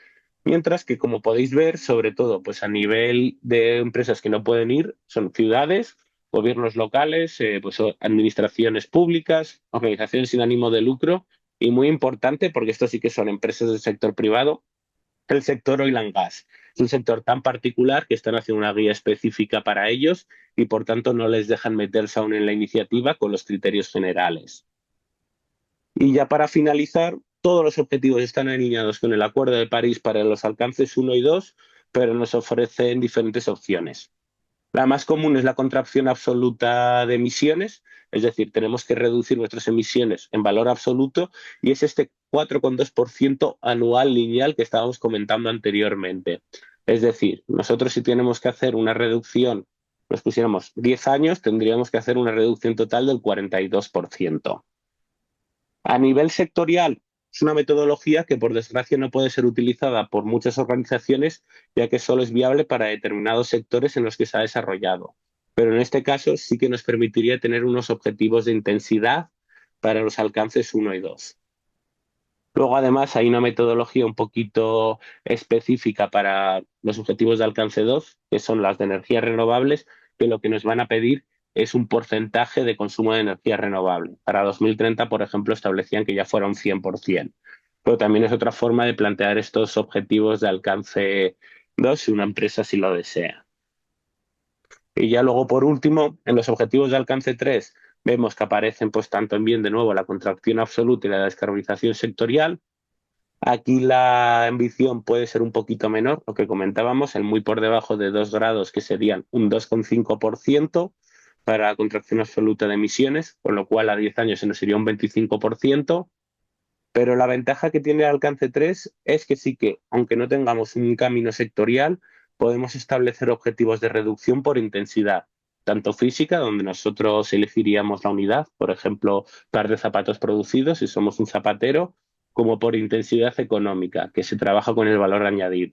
Mientras que, como podéis ver, sobre todo pues a nivel de empresas que no pueden ir, son ciudades, gobiernos locales, pues administraciones públicas, organizaciones sin ánimo de lucro, y muy importante, porque esto sí que son empresas del sector privado, el sector oil and gas. Es un sector tan particular que están haciendo una guía específica para ellos y por tanto no les dejan meterse aún en la iniciativa con los criterios generales. Y ya para finalizar, todos los objetivos están alineados con el Acuerdo de París para los alcances 1 y 2, pero nos ofrecen diferentes opciones. La más común es la contracción absoluta de emisiones, es decir, tenemos que reducir nuestras emisiones en valor absoluto y es este 4,2% anual lineal que estábamos comentando anteriormente. Es decir, nosotros si tenemos que hacer una reducción, nos pusiéramos 10 años, tendríamos que hacer una reducción total del 42%. A nivel sectorial, es una metodología que por desgracia no puede ser utilizada por muchas organizaciones, ya que solo es viable para determinados sectores en los que se ha desarrollado. Pero en este caso sí que nos permitiría tener unos objetivos de intensidad para los alcances 1 y 2. Luego, además, hay una metodología un poquito específica para los objetivos de alcance 2, que son las de energías renovables, que lo que nos van a pedir es un porcentaje de consumo de energía renovable. Para 2030, por ejemplo, establecían que ya fuera un 100%. Pero también es otra forma de plantear estos objetivos de alcance 2 si una empresa sí lo desea. Y ya luego, por último, en los objetivos de alcance 3, vemos que aparecen pues tanto bien de nuevo la contracción absoluta y la descarbonización sectorial. Aquí la ambición puede ser un poquito menor, lo que comentábamos, el muy por debajo de 2 grados, que serían un 2,5% para la contracción absoluta de emisiones, con lo cual a 10 años se nos iría un 25%. Pero la ventaja que tiene el alcance 3 es que sí que, aunque no tengamos un camino sectorial, podemos establecer objetivos de reducción por intensidad, tanto física, donde nosotros elegiríamos la unidad, por ejemplo, par de zapatos producidos, si somos un zapatero, como por intensidad económica, que se trabaja con el valor añadido.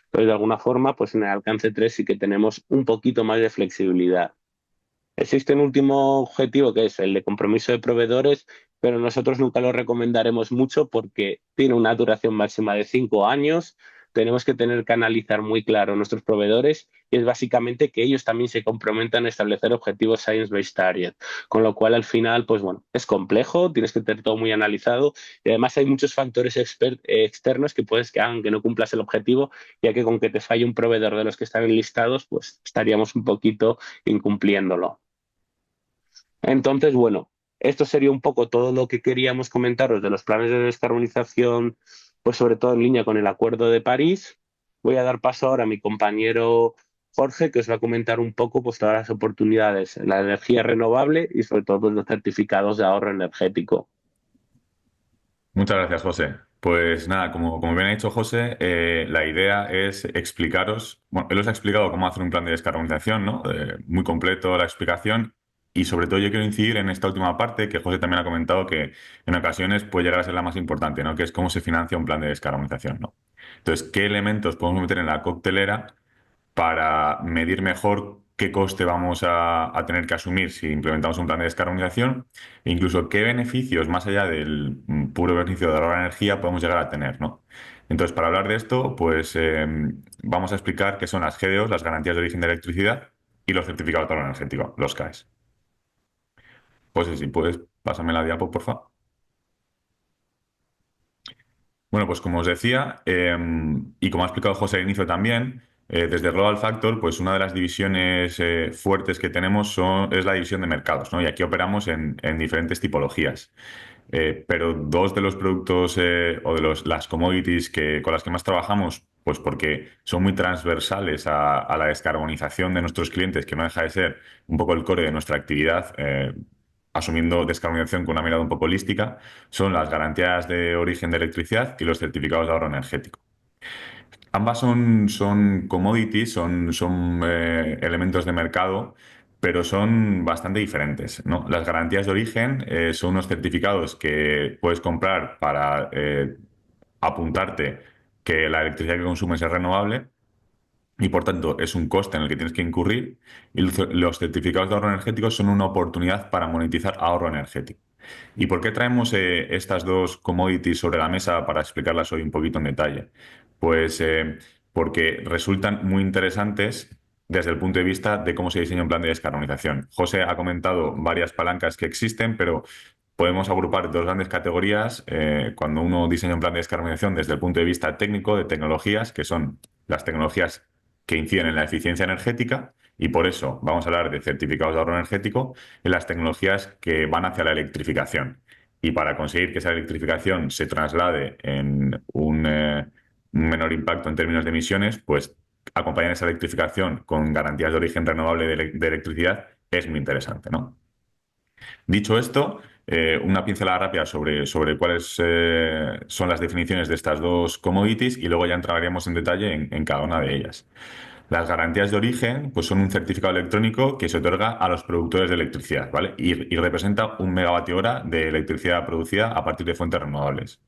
Entonces, de alguna forma, pues en el alcance 3 sí que tenemos un poquito más de flexibilidad. Existe un último objetivo que es el de compromiso de proveedores, pero nosotros nunca lo recomendaremos mucho porque tiene una duración máxima de 5 años, tenemos que tener que analizar muy claro nuestros proveedores y es básicamente que ellos también se comprometan a establecer objetivos Science-Based Target, con lo cual al final, pues bueno, es complejo, tienes que tener todo muy analizado y además hay muchos factores externos que puedes que hagan que no cumplas el objetivo, ya que con que te falle un proveedor de los que están enlistados, pues estaríamos un poquito incumpliéndolo. Entonces, bueno, esto sería un poco todo lo que queríamos comentaros de los planes de descarbonización, pues sobre todo en línea con el Acuerdo de París. Voy a dar paso ahora a mi compañero Jorge, que os va a comentar un poco pues, todas las oportunidades en la energía renovable y sobre todo pues, los certificados de ahorro energético. Muchas gracias, José. Pues nada, como bien ha dicho José, la idea es explicaros, bueno, él os ha explicado cómo hacer un plan de descarbonización, ¿no? Muy completo la explicación y sobre todo yo quiero incidir en esta última parte que José también ha comentado que en ocasiones puede llegar a ser la más importante, ¿no? Que es cómo se financia un plan de descarbonización, ¿no? Entonces, ¿qué elementos podemos meter en la coctelera para medir mejor qué coste vamos a tener que asumir si implementamos un plan de descarbonización e incluso qué beneficios, más allá del puro beneficio de ahorrar energía, podemos llegar a tener, ¿no? Entonces, para hablar de esto, pues vamos a explicar qué son las GDOs, las garantías de origen de electricidad, y los certificados de ahorro energético, los CAEs. Pues sí, si puedes, pásame la diapo, por favor. Bueno, pues como os decía, y como ha explicado José al inicio también, desde Global Factor, pues una de las divisiones fuertes que tenemos es la división de mercados, ¿no? Y aquí operamos en diferentes tipologías. Pero dos de los productos o de las commodities con las que más trabajamos, pues porque son muy transversales a la descarbonización de nuestros clientes, que no deja de ser un poco el core de nuestra actividad, asumiendo descarbonización con una mirada un poco holística, son las garantías de origen de electricidad y los certificados de ahorro energético. Ambas son commodities, son elementos de mercado, pero son bastante diferentes, ¿no? Las garantías de origen son unos certificados que puedes comprar para apuntarte que la electricidad que consumes es renovable y por tanto es un coste en el que tienes que incurrir. Y los certificados de ahorro energético son una oportunidad para monetizar ahorro energético. ¿Y por qué traemos estas dos commodities sobre la mesa para explicarlas hoy un poquito en detalle? Pues porque resultan muy interesantes desde el punto de vista de cómo se diseña un plan de descarbonización. José ha comentado varias palancas que existen, pero podemos agrupar dos grandes categorías cuando uno diseña un plan de descarbonización desde el punto de vista técnico, de tecnologías, que son las tecnologías que inciden en la eficiencia energética, y por eso vamos a hablar de certificados de ahorro energético, en las tecnologías que van hacia la electrificación. Y para conseguir que esa electrificación se traslade en un menor impacto en términos de emisiones, pues acompañar esa electrificación con garantías de origen renovable de electricidad es muy interesante, ¿no? Dicho esto, una pincelada rápida sobre cuáles son las definiciones de estas dos commodities y luego ya entraríamos en detalle en cada una de ellas. Las garantías de origen pues son un certificado electrónico que se otorga a los productores de electricidad, ¿vale? Y representa 1 megavatio hora de electricidad producida a partir de fuentes renovables.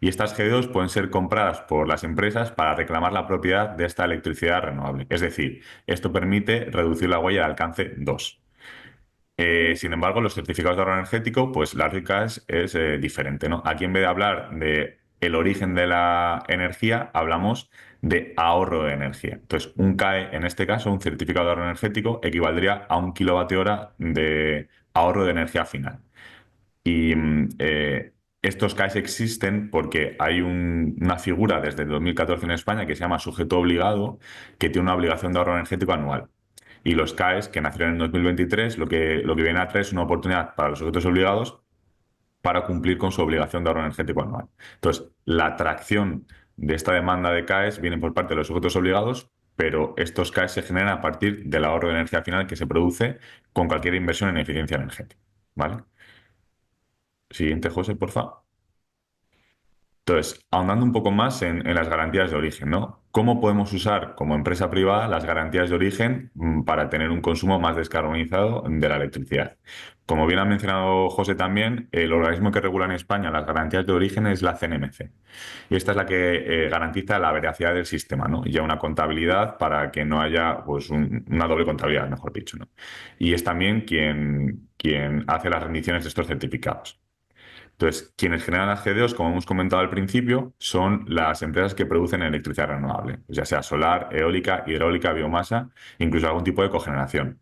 Y estas GDOs pueden ser compradas por las empresas para reclamar la propiedad de esta electricidad renovable. Es decir, esto permite reducir la huella de alcance 2. Sin embargo, los certificados de ahorro energético, pues la lógica es diferente, ¿no? Aquí en vez de hablar de el origen de la energía, hablamos de ahorro de energía. Entonces, un CAE, en este caso, un certificado de ahorro energético, equivaldría a 1 kWh de ahorro de energía final. Y estos CAEs existen porque hay una figura desde el 2014 en España que se llama sujeto obligado, que tiene una obligación de ahorro energético anual. Y los CAEs, que nacieron en 2023, lo que viene a traer es una oportunidad para los sujetos obligados para cumplir con su obligación de ahorro energético anual. Entonces, la atracción de esta demanda de CAEs viene por parte de los sujetos obligados, pero estos CAEs se generan a partir del ahorro de energía final que se produce con cualquier inversión en eficiencia energética. ¿Vale? Siguiente, José, por favor. Entonces, ahondando un poco más en las garantías de origen, ¿no? ¿Cómo podemos usar como empresa privada las garantías de origen para tener un consumo más descarbonizado de la electricidad? Como bien ha mencionado José también, el organismo que regula en España las garantías de origen es la CNMC. Y esta es la que garantiza la veracidad del sistema, ¿no? Y ya una contabilidad para que no haya pues, una doble contabilidad, mejor dicho, ¿no? Y es también quien hace las rendiciones de estos certificados. Entonces, quienes generan las GDOs, como hemos comentado al principio, son las empresas que producen electricidad renovable, ya sea solar, eólica, hidráulica, biomasa, incluso algún tipo de cogeneración.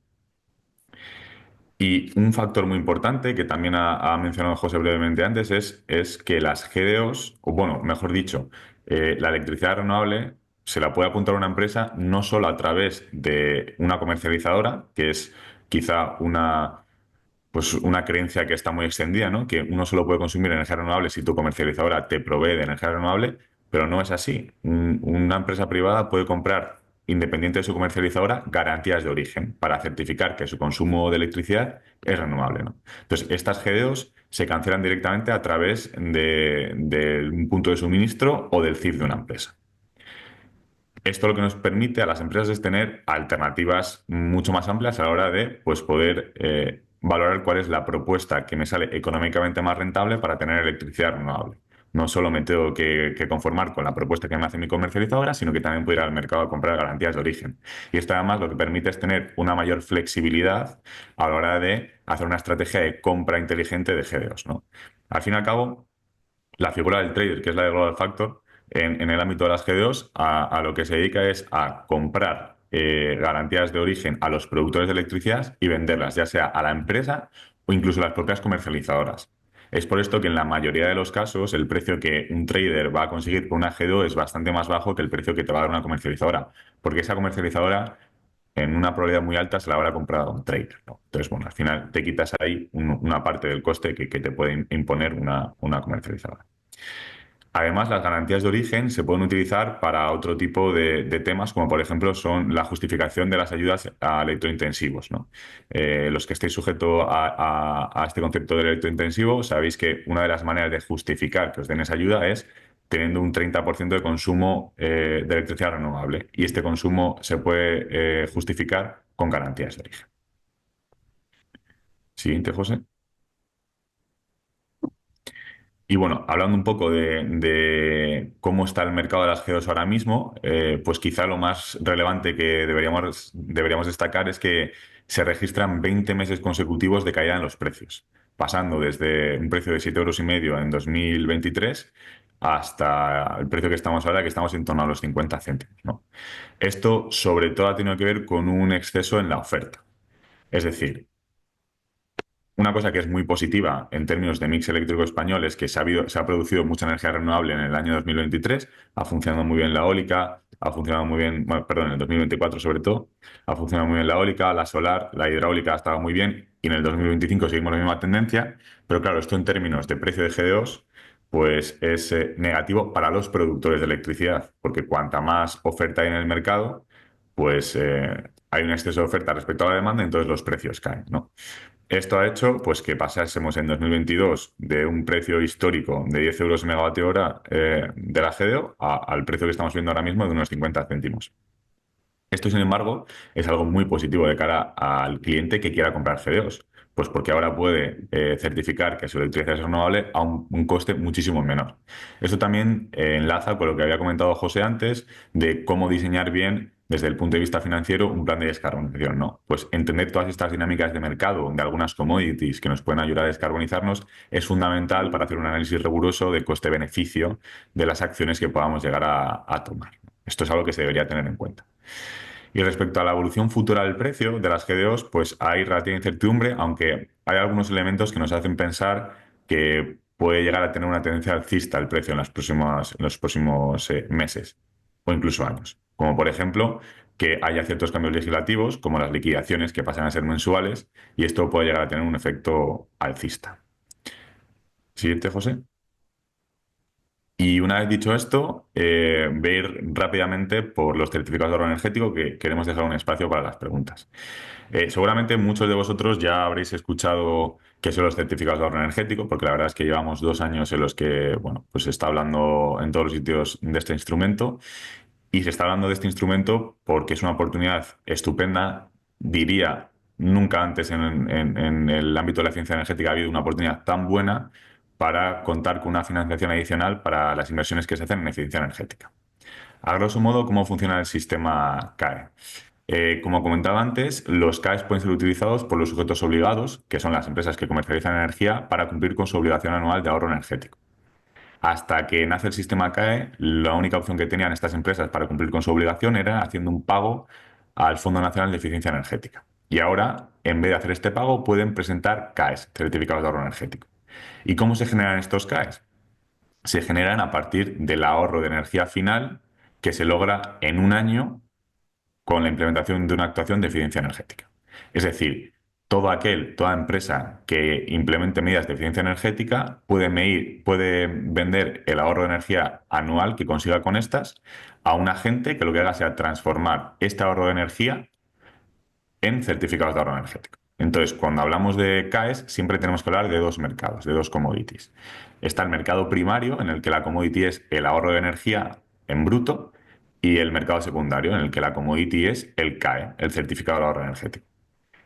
Y un factor muy importante que también ha mencionado José brevemente antes es que las GDOs, o bueno, mejor dicho, la electricidad renovable se la puede apuntar a una empresa no solo a través de una comercializadora, que es quizá pues una creencia que está muy extendida, ¿no? Que uno solo puede consumir energía renovable si tu comercializadora te provee de energía renovable, pero no es así. Una empresa privada puede comprar, independiente de su comercializadora, garantías de origen para certificar que su consumo de electricidad es renovable, ¿no? Entonces, estas GDOs se cancelan directamente a través de un punto de suministro o del CIF de una empresa. Esto lo que nos permite a las empresas es tener alternativas mucho más amplias a la hora de pues, poder valorar cuál es la propuesta que me sale económicamente más rentable para tener electricidad renovable. No solo me tengo que conformar con la propuesta que me hace mi comercializadora, sino que también puedo ir al mercado a comprar garantías de origen. Y esto además lo que permite es tener una mayor flexibilidad a la hora de hacer una estrategia de compra inteligente de GDOs, ¿no? Al fin y al cabo, la figura del trader, que es la de Global Factor, en el ámbito de las GDOs, a lo que se dedica es a comprar garantías de origen a los productores de electricidad y venderlas, ya sea a la empresa o incluso a las propias comercializadoras. Es por esto que en la mayoría de los casos el precio que un trader va a conseguir por una GDO es bastante más bajo que el precio que te va a dar una comercializadora, porque esa comercializadora en una probabilidad muy alta se la habrá comprado a un trader, ¿no? Entonces, bueno, al final te quitas ahí una parte del coste que te puede imponer una comercializadora. Además, las garantías de origen se pueden utilizar para otro tipo de temas, como por ejemplo son la justificación de las ayudas a electrointensivos, ¿no? Los que estéis sujetos a este concepto de electrointensivo, sabéis que una de las maneras de justificar que os den esa ayuda es teniendo un 30% de consumo de electricidad renovable. Y este consumo se puede justificar con garantías de origen. Siguiente, José. Y bueno, hablando un poco de cómo está el mercado de las GEOs ahora mismo, pues quizá lo más relevante que deberíamos destacar es que se registran 20 meses consecutivos de caída en los precios, pasando desde un precio de 7,5 € en 2023 hasta el precio que estamos ahora, que estamos en torno a los 50 céntimos, ¿no? Esto sobre todo ha tenido que ver con un exceso en la oferta. Es decir, una cosa que es muy positiva en términos de mix eléctrico español es que se ha producido mucha energía renovable en el año 2023, ha funcionado muy bien la eólica, ha funcionado muy bien, bueno, perdón, en el 2024 sobre todo, ha funcionado muy bien la eólica, la solar, la hidráulica ha estado muy bien y en el 2025 seguimos la misma tendencia, pero claro, esto en términos de precio de GDOs, pues es negativo para los productores de electricidad, porque cuanta más oferta hay en el mercado, pues hay un exceso de oferta respecto a la demanda, entonces los precios caen, ¿no? Esto ha hecho pues, que pasásemos en 2022 de un precio histórico de 10 € megavatio hora de la GDO al precio que estamos viendo ahora mismo de unos 50 céntimos. Esto, sin embargo, es algo muy positivo de cara al cliente que quiera comprar GDOs, pues porque ahora puede certificar que su electricidad es renovable a un coste muchísimo menor. Esto también enlaza con lo que había comentado José antes de cómo diseñar bien desde el punto de vista financiero un plan de descarbonización, ¿no? Pues entender todas estas dinámicas de mercado de algunas commodities que nos pueden ayudar a descarbonizarnos es fundamental para hacer un análisis riguroso de coste-beneficio de las acciones que podamos llegar a tomar. Esto es algo que se debería tener en cuenta. Y respecto a la evolución futura del precio de las GDOs, pues hay relativa incertidumbre, aunque hay algunos elementos que nos hacen pensar que puede llegar a tener una tendencia alcista el precio en los próximos meses o incluso años. Como por ejemplo, que haya ciertos cambios legislativos, como las liquidaciones que pasan a ser mensuales, y esto puede llegar a tener un efecto alcista. Siguiente, José. Y una vez dicho esto, voy a ir rápidamente por los certificados de ahorro energético, que queremos dejar un espacio para las preguntas. Seguramente muchos de vosotros ya habréis escuchado qué son los certificados de ahorro energético, porque la verdad es que llevamos 2 años en los que, bueno, pues se está hablando en todos los sitios de este instrumento. Y se está hablando de este instrumento porque es una oportunidad estupenda. Diría, nunca antes en el ámbito de la ciencia energética ha habido una oportunidad tan buena para contar con una financiación adicional para las inversiones que se hacen en eficiencia energética. A grosso modo, ¿cómo funciona el sistema CAE? Como comentaba antes, los CAEs pueden ser utilizados por los sujetos obligados, que son las empresas que comercializan energía, para cumplir con su obligación anual de ahorro energético. Hasta que nace el sistema CAE, la única opción que tenían estas empresas para cumplir con su obligación era haciendo un pago al Fondo Nacional de Eficiencia Energética. Y ahora, en vez de hacer este pago, pueden presentar CAEs, certificados de ahorro energético. ¿Y cómo se generan estos CAEs? Se generan a partir del ahorro de energía final que se logra en un año con la implementación de una actuación de eficiencia energética. Es decir, toda empresa que implemente medidas de eficiencia energética puede vender el ahorro de energía anual que consiga con estas a un agente que lo que haga sea transformar este ahorro de energía en certificados de ahorro energético. Entonces, cuando hablamos de CAEs, siempre tenemos que hablar de dos mercados, de dos commodities. Está el mercado primario, en el que la commodity es el ahorro de energía en bruto, y el mercado secundario, en el que la commodity es el CAE, el certificado de ahorro energético.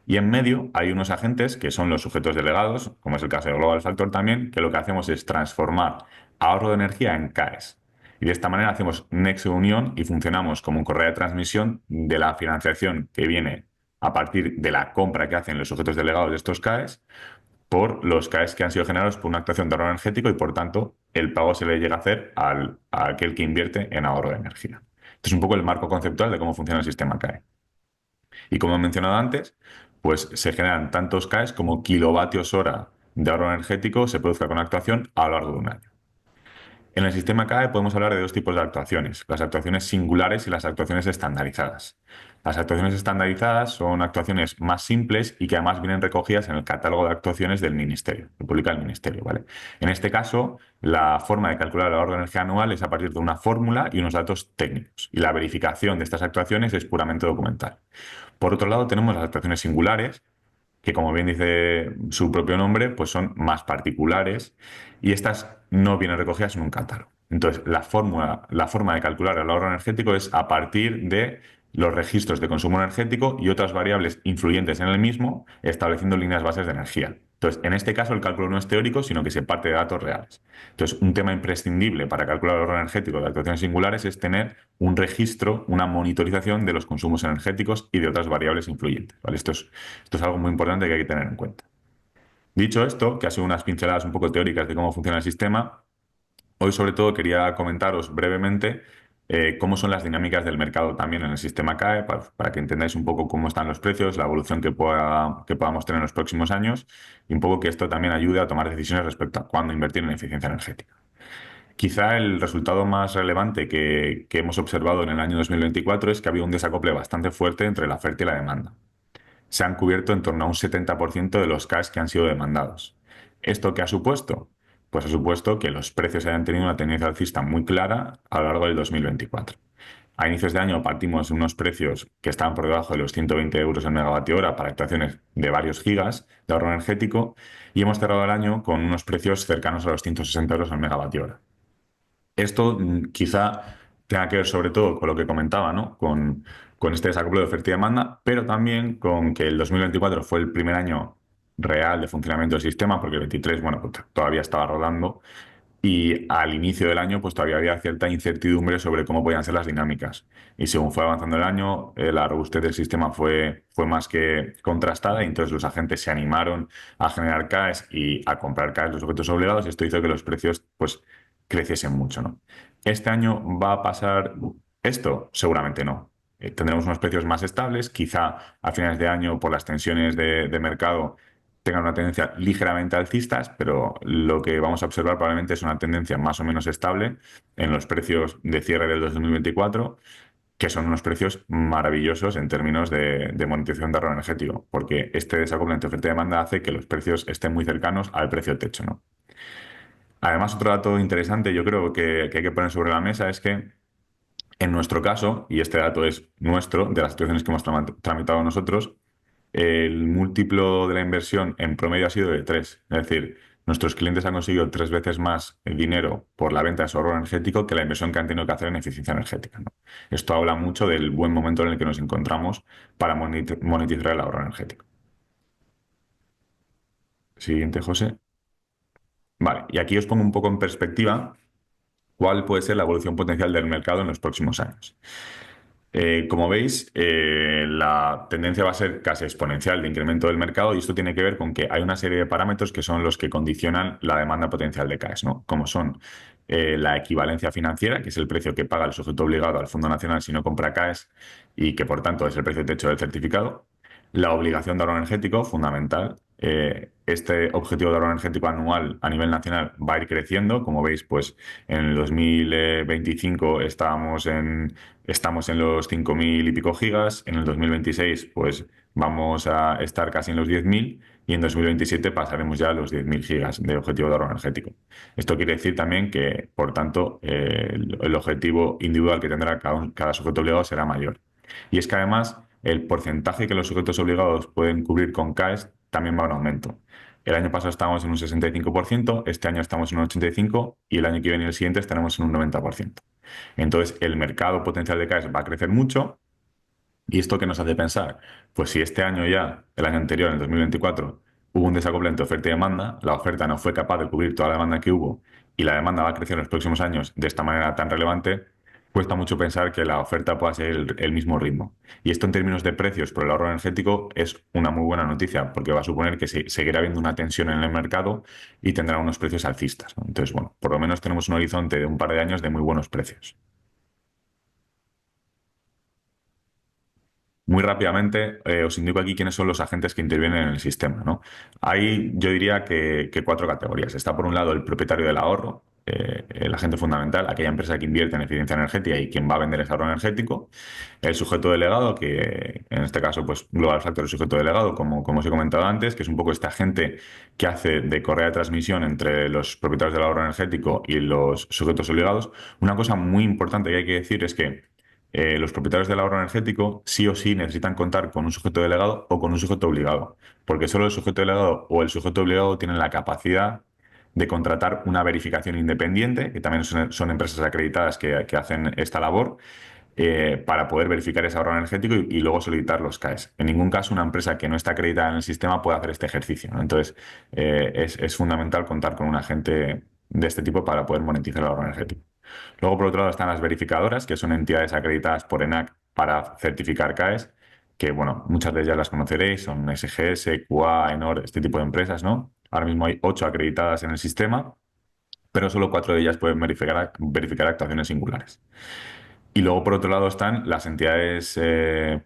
Y en medio hay unos agentes que son los sujetos delegados, como es el caso de Global Factor también, que lo que hacemos es transformar ahorro de energía en CAEs. Y de esta manera hacemos nexo de unión y funcionamos como un correo de transmisión de la financiación que viene a partir de la compra que hacen los sujetos delegados de estos CAEs por los CAEs que han sido generados por una actuación de ahorro energético y, por tanto, el pago se le llega a hacer a aquel que invierte en ahorro de energía. Este es un poco el marco conceptual de cómo funciona el sistema CAE. Y como he mencionado antes, pues se generan tantos CAEs como kilovatios hora de ahorro energético se produzca con actuación a lo largo de un año. En el sistema CAE podemos hablar de dos tipos de actuaciones, las actuaciones singulares y las actuaciones estandarizadas. Las actuaciones estandarizadas son actuaciones más simples y que además vienen recogidas en el catálogo de actuaciones del Ministerio, que publica el Ministerio, ¿vale? En este caso, la forma de calcular el ahorro de energía anual es a partir de una fórmula y unos datos técnicos, y la verificación de estas actuaciones es puramente documental. Por otro lado, tenemos las actuaciones singulares, que como bien dice su propio nombre, pues son más particulares y estas no vienen recogidas en un catálogo. Entonces, la forma de calcular el ahorro energético es a partir de los registros de consumo energético y otras variables influyentes en el mismo, estableciendo líneas bases de energía. Entonces, en este caso, el cálculo no es teórico, sino que se parte de datos reales. Entonces, un tema imprescindible para calcular el ahorro energético de actuaciones singulares es tener un registro, una monitorización de los consumos energéticos y de otras variables influyentes, ¿vale? Esto es algo muy importante que hay que tener en cuenta. Dicho esto, que ha sido unas pinceladas un poco teóricas de cómo funciona el sistema, hoy sobre todo quería comentaros brevemente cómo son las dinámicas del mercado también en el sistema CAE, para que entendáis un poco cómo están los precios, la evolución que podamos tener en los próximos años y un poco que esto también ayude a tomar decisiones respecto a cuándo invertir en eficiencia energética. Quizá el resultado más relevante que hemos observado en el año 2024 es que había un desacople bastante fuerte entre la oferta y la demanda. Se han cubierto en torno a un 70% de los CAEs que han sido demandados. ¿Esto qué ha supuesto? Pues ha supuesto que los precios hayan tenido una tendencia alcista muy clara a lo largo del 2024. A inicios de año partimos de unos precios que estaban por debajo de los 120 euros el megavatio hora para actuaciones de varios gigas de ahorro energético y hemos cerrado el año con unos precios cercanos a los 160 euros el megavatio hora. Esto quizá tenga que ver sobre todo con lo que comentaba, ¿no? Con este desacople de oferta y demanda, pero también con que el 2024 fue el primer año real de funcionamiento del sistema, porque el 23, bueno, pues todavía estaba rodando y al inicio del año pues todavía había cierta incertidumbre sobre cómo podían ser las dinámicas. Y según fue avanzando el año, la robustez del sistema fue más que contrastada y entonces los agentes se animaron a generar CAEs y a comprar CAEs los objetos obligados y esto hizo que los precios pues creciesen mucho, ¿no? ¿Este año va a pasar esto? Seguramente no. Tendremos unos precios más estables, quizá a finales de año por las tensiones de mercado tengan una tendencia ligeramente alcistas, pero lo que vamos a observar probablemente es una tendencia más o menos estable en los precios de cierre del 2024, que son unos precios maravillosos en términos de monetización de ahorro energético, porque este desacople entre oferta y demanda hace que los precios estén muy cercanos al precio techo, ¿no? Además, otro dato interesante yo creo que hay que poner sobre la mesa es que en nuestro caso, y este dato es nuestro, de las situaciones que hemos tramitado nosotros, el múltiplo de la inversión en promedio ha sido de 3. Es decir, nuestros clientes han conseguido 3 veces más el dinero por la venta de su ahorro energético que la inversión que han tenido que hacer en eficiencia energética, ¿no? Esto habla mucho del buen momento en el que nos encontramos para monetizar el ahorro energético. Siguiente, José. Vale, y aquí os pongo un poco en perspectiva cuál puede ser la evolución potencial del mercado en los próximos años. Como veis, la tendencia va a ser casi exponencial de incremento del mercado y esto tiene que ver con que hay una serie de parámetros que son los que condicionan la demanda potencial de CAEs, ¿no? Como son la equivalencia financiera, que es el precio que paga el sujeto obligado al Fondo Nacional si no compra CAEs y que por tanto es el precio techo del certificado. La obligación de ahorro energético, fundamental. Este objetivo de ahorro energético anual a nivel nacional va a ir creciendo. Como veis, pues en el 2025 estamos en los 5.000 y pico gigas. En el 2026, pues vamos a estar casi en los 10.000 y en 2027 pasaremos ya a los 10.000 gigas de objetivo de ahorro energético. Esto quiere decir también que, por tanto, el objetivo individual que tendrá cada sujeto obligado será mayor. Y es que además el porcentaje que los sujetos obligados pueden cubrir con CAEs también va en aumento. El año pasado estábamos en un 65%, este año estamos en un 85% y el año que viene y el siguiente estaremos en un 90%. Entonces, el mercado potencial de CAEs va a crecer mucho. ¿Y esto qué nos hace pensar? Pues si este año ya, el año anterior, en el 2024, hubo un desacople entre oferta y demanda, la oferta no fue capaz de cubrir toda la demanda que hubo y la demanda va a crecer en los próximos años de esta manera tan relevante, cuesta mucho pensar que la oferta pueda seguir el mismo ritmo. Y esto en términos de precios por el ahorro energético es una muy buena noticia porque va a suponer que seguirá habiendo una tensión en el mercado y tendrá unos precios alcistas, ¿no? Entonces, bueno, por lo menos tenemos un horizonte de un par de años de muy buenos precios. Muy rápidamente, os indico aquí quiénes son los agentes que intervienen en el sistema, ¿no? Hay, yo diría que cuatro categorías. Está por un lado el propietario del ahorro, el agente fundamental, aquella empresa que invierte en eficiencia energética y quien va a vender ese ahorro energético. El sujeto delegado, que en este caso, pues Global Factor es sujeto delegado, como os he comentado antes, que es un poco este agente que hace de correa de transmisión entre los propietarios del ahorro energético y los sujetos obligados. Una cosa muy importante que hay que decir es que los propietarios del ahorro energético sí o sí necesitan contar con un sujeto delegado o con un sujeto obligado, porque solo el sujeto delegado o el sujeto obligado tienen la capacidad de contratar una verificación independiente, que también son empresas acreditadas que hacen esta labor, para poder verificar ese ahorro energético y luego solicitar los CAEs. En ningún caso una empresa que no está acreditada en el sistema puede hacer este ejercicio, ¿no? Entonces, es fundamental contar con un agente de este tipo para poder monetizar el ahorro energético. Luego, por otro lado, están las verificadoras, que son entidades acreditadas por ENAC para certificar CAEs, que, bueno, muchas de ellas las conoceréis, son SGS, QA, ENOR, este tipo de empresas, ¿no? Ahora mismo hay 8 acreditadas en el sistema, pero solo 4 de ellas pueden verificar actuaciones singulares. Y luego, por otro lado, están las entidades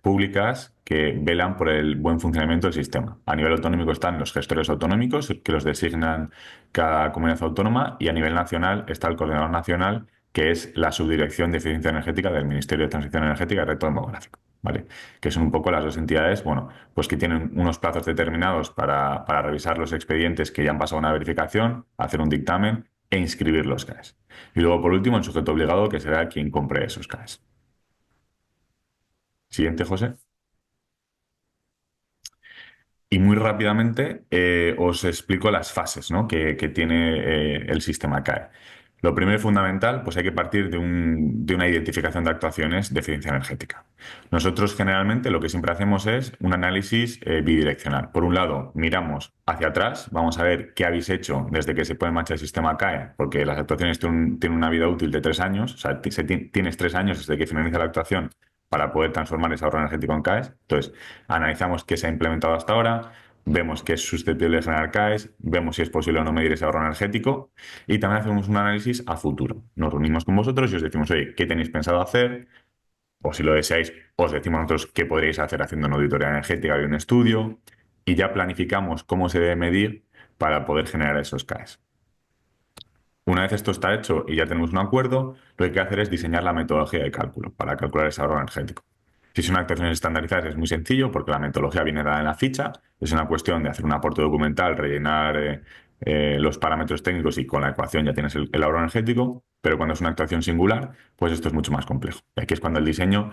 públicas que velan por el buen funcionamiento del sistema. A nivel autonómico están los gestores autonómicos, que los designan cada comunidad autónoma, y a nivel nacional está el Coordinador Nacional, que es la Subdirección de Eficiencia Energética del Ministerio de Transición Energética y Reto Demográfico, ¿vale? Que son un poco las dos entidades, bueno, pues que tienen unos plazos determinados para revisar los expedientes que ya han pasado una verificación, hacer un dictamen e inscribir los CAEs. Y luego, por último, el sujeto obligado, que será quien compre esos CAEs. Siguiente, José. Y muy rápidamente os explico las fases, ¿no?, que tiene el sistema CAE. Lo primero y fundamental, pues hay que partir de una identificación de actuaciones de eficiencia energética. Nosotros generalmente lo que siempre hacemos es un análisis bidireccional. Por un lado, miramos hacia atrás, vamos a ver qué habéis hecho desde que se pone en marcha el sistema CAE, porque las actuaciones tienen una vida útil de 3 años, o sea, tienes 3 años desde que finaliza la actuación para poder transformar ese ahorro energético en CAEs. Entonces, analizamos qué se ha implementado hasta ahora, vemos qué es susceptible de generar CAEs, vemos si es posible o no medir ese ahorro energético y también hacemos un análisis a futuro. Nos reunimos con vosotros y os decimos, oye, ¿qué tenéis pensado hacer? O si lo deseáis, os decimos nosotros qué podréis hacer haciendo una auditoría energética y un estudio y ya planificamos cómo se debe medir para poder generar esos CAEs. Una vez esto está hecho y ya tenemos un acuerdo, lo que hay que hacer es diseñar la metodología de cálculo para calcular ese ahorro energético. Si son actuaciones estandarizadas es muy sencillo porque la metodología viene dada en la ficha. Es una cuestión de hacer un aporte documental, rellenar los parámetros técnicos y con la ecuación ya tienes el ahorro energético. Pero cuando es una actuación singular, pues esto es mucho más complejo. Y aquí es cuando el diseño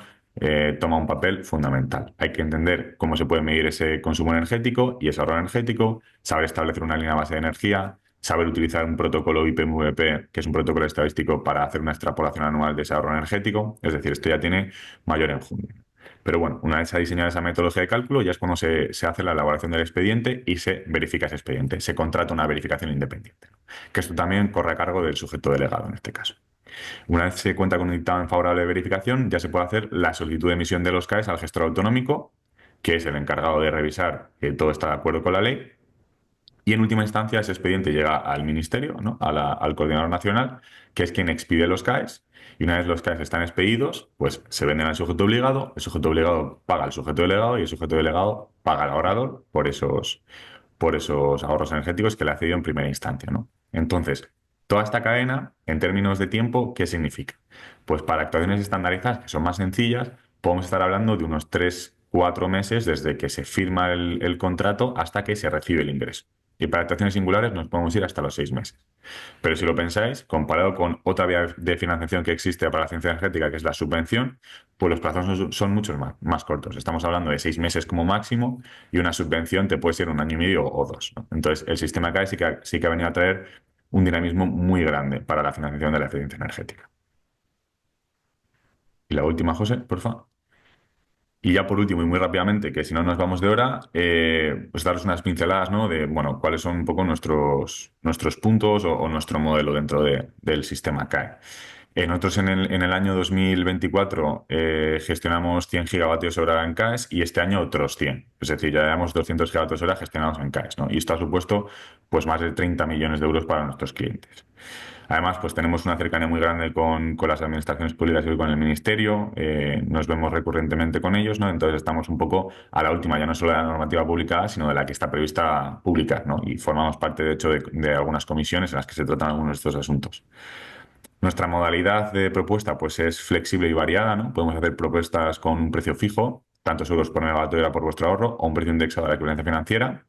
toma un papel fundamental. Hay que entender cómo se puede medir ese consumo energético y ese ahorro energético, saber establecer una línea base de energía, saber utilizar un protocolo IPMVP, que es un protocolo estadístico para hacer una extrapolación anual de ese ahorro energético. Es decir, esto ya tiene mayor enjundia. Pero bueno, una vez se ha diseñado esa metodología de cálculo, ya es cuando se hace la elaboración del expediente y se verifica ese expediente. Se contrata una verificación independiente, ¿no?, que esto también corre a cargo del sujeto delegado en este caso. Una vez se cuenta con un dictamen favorable de verificación, ya se puede hacer la solicitud de emisión de los CAEs al gestor autonómico, que es el encargado de revisar que todo está de acuerdo con la ley. Y en última instancia, ese expediente llega al Ministerio, ¿no? Al Coordinador Nacional, que es quien expide los CAEs. Y una vez los CAEs están expedidos, pues se venden al sujeto obligado, el sujeto obligado paga al sujeto delegado y el sujeto delegado paga al ahorrador por esos ahorros energéticos que le ha cedido en primera instancia, ¿no? Entonces, toda esta cadena, en términos de tiempo, ¿qué significa? Pues para actuaciones estandarizadas, que son más sencillas, podemos estar hablando de unos 3, 4 meses desde que se firma el contrato hasta que se recibe el ingreso. Y para actuaciones singulares nos podemos ir hasta los 6 meses. Pero si lo pensáis, comparado con otra vía de financiación que existe para la ciencia energética, que es la subvención, pues los plazos son mucho más cortos. Estamos hablando de 6 meses como máximo y una subvención te puede ser 1 año y medio o 2, ¿no? Entonces, el sistema CAE sí que ha venido a traer un dinamismo muy grande para la financiación de la eficiencia energética. Y la última, José, por favor. Y ya por último, y muy rápidamente, que si no nos vamos de hora, pues daros unas pinceladas, ¿no? De, bueno, cuáles son un poco nuestros puntos o nuestro modelo dentro del sistema CAE. Nosotros en el año 2024 gestionamos 100 gigavatios hora en CAEs y este año otros 100. Es decir, ya llevamos 200 gigavatios hora gestionados en CAEs, ¿no? Y esto ha supuesto pues, más de 30 millones de euros para nuestros clientes. Además, pues tenemos una cercanía muy grande con las administraciones públicas y con el ministerio, nos vemos recurrentemente con ellos, ¿no? Entonces estamos un poco a la última, ya no solo de la normativa publicada, sino de la que está prevista publicar, ¿no? Y formamos parte, de hecho, de algunas comisiones en las que se tratan algunos de estos asuntos. Nuestra modalidad de propuesta pues, es flexible y variada, ¿no? Podemos hacer propuestas con un precio fijo, tantos euros por megavatio hora por vuestro ahorro, o un precio indexado a la equivalencia financiera.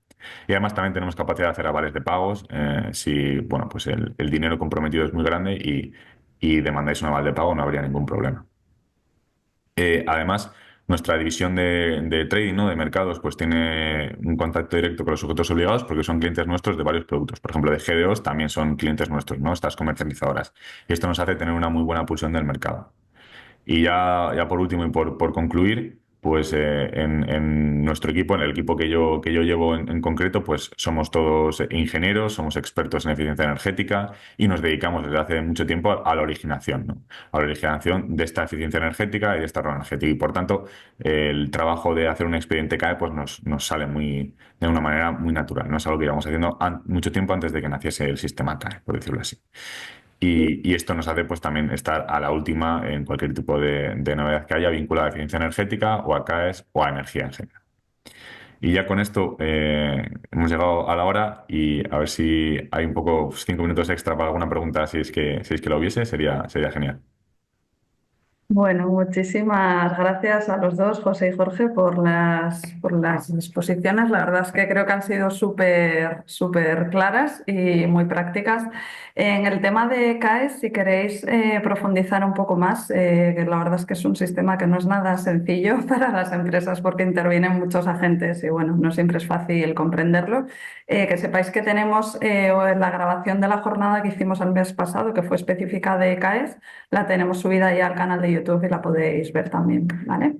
Y además también tenemos capacidad de hacer avales de pagos si bueno, pues el dinero comprometido es muy grande y demandáis un aval de pago, no habría ningún problema. Además, nuestra división de trading, ¿no? De mercados, pues tiene un contacto directo con los sujetos obligados porque son clientes nuestros de varios productos. Por ejemplo, de GDOs también son clientes nuestros, ¿no? Estas comercializadoras. Y esto nos hace tener una muy buena pulsión del mercado. Y ya por último y por concluir, pues en nuestro equipo, en el equipo que yo llevo en concreto, pues somos todos ingenieros, somos expertos en eficiencia energética y nos dedicamos desde hace mucho tiempo a la originación, ¿no? A la originación de esta eficiencia energética y de esta ahorro energético. Y por tanto, el trabajo de hacer un expediente CAE pues nos sale de una manera muy natural. No es algo que íbamos haciendo mucho tiempo antes de que naciese el sistema CAE, por decirlo así. Y esto nos hace pues también estar a la última en cualquier tipo de novedad que haya vinculada a eficiencia energética o a CAEs o a energía en general. Y ya con esto hemos llegado a la hora y a ver si hay un poco 5 minutos extra para alguna pregunta, si es que lo hubiese, sería genial. Bueno, muchísimas gracias a los dos, José y Jorge, por las exposiciones. La verdad es que creo que han sido súper claras y muy prácticas. En el tema de CAES, si queréis profundizar un poco más, que la verdad es que es un sistema que no es nada sencillo para las empresas porque intervienen muchos agentes y bueno, no siempre es fácil comprenderlo. Que sepáis que tenemos la grabación de la jornada que hicimos el mes pasado, que fue específica de CAES, la tenemos subida ya al canal de YouTube y la podéis ver también, ¿vale?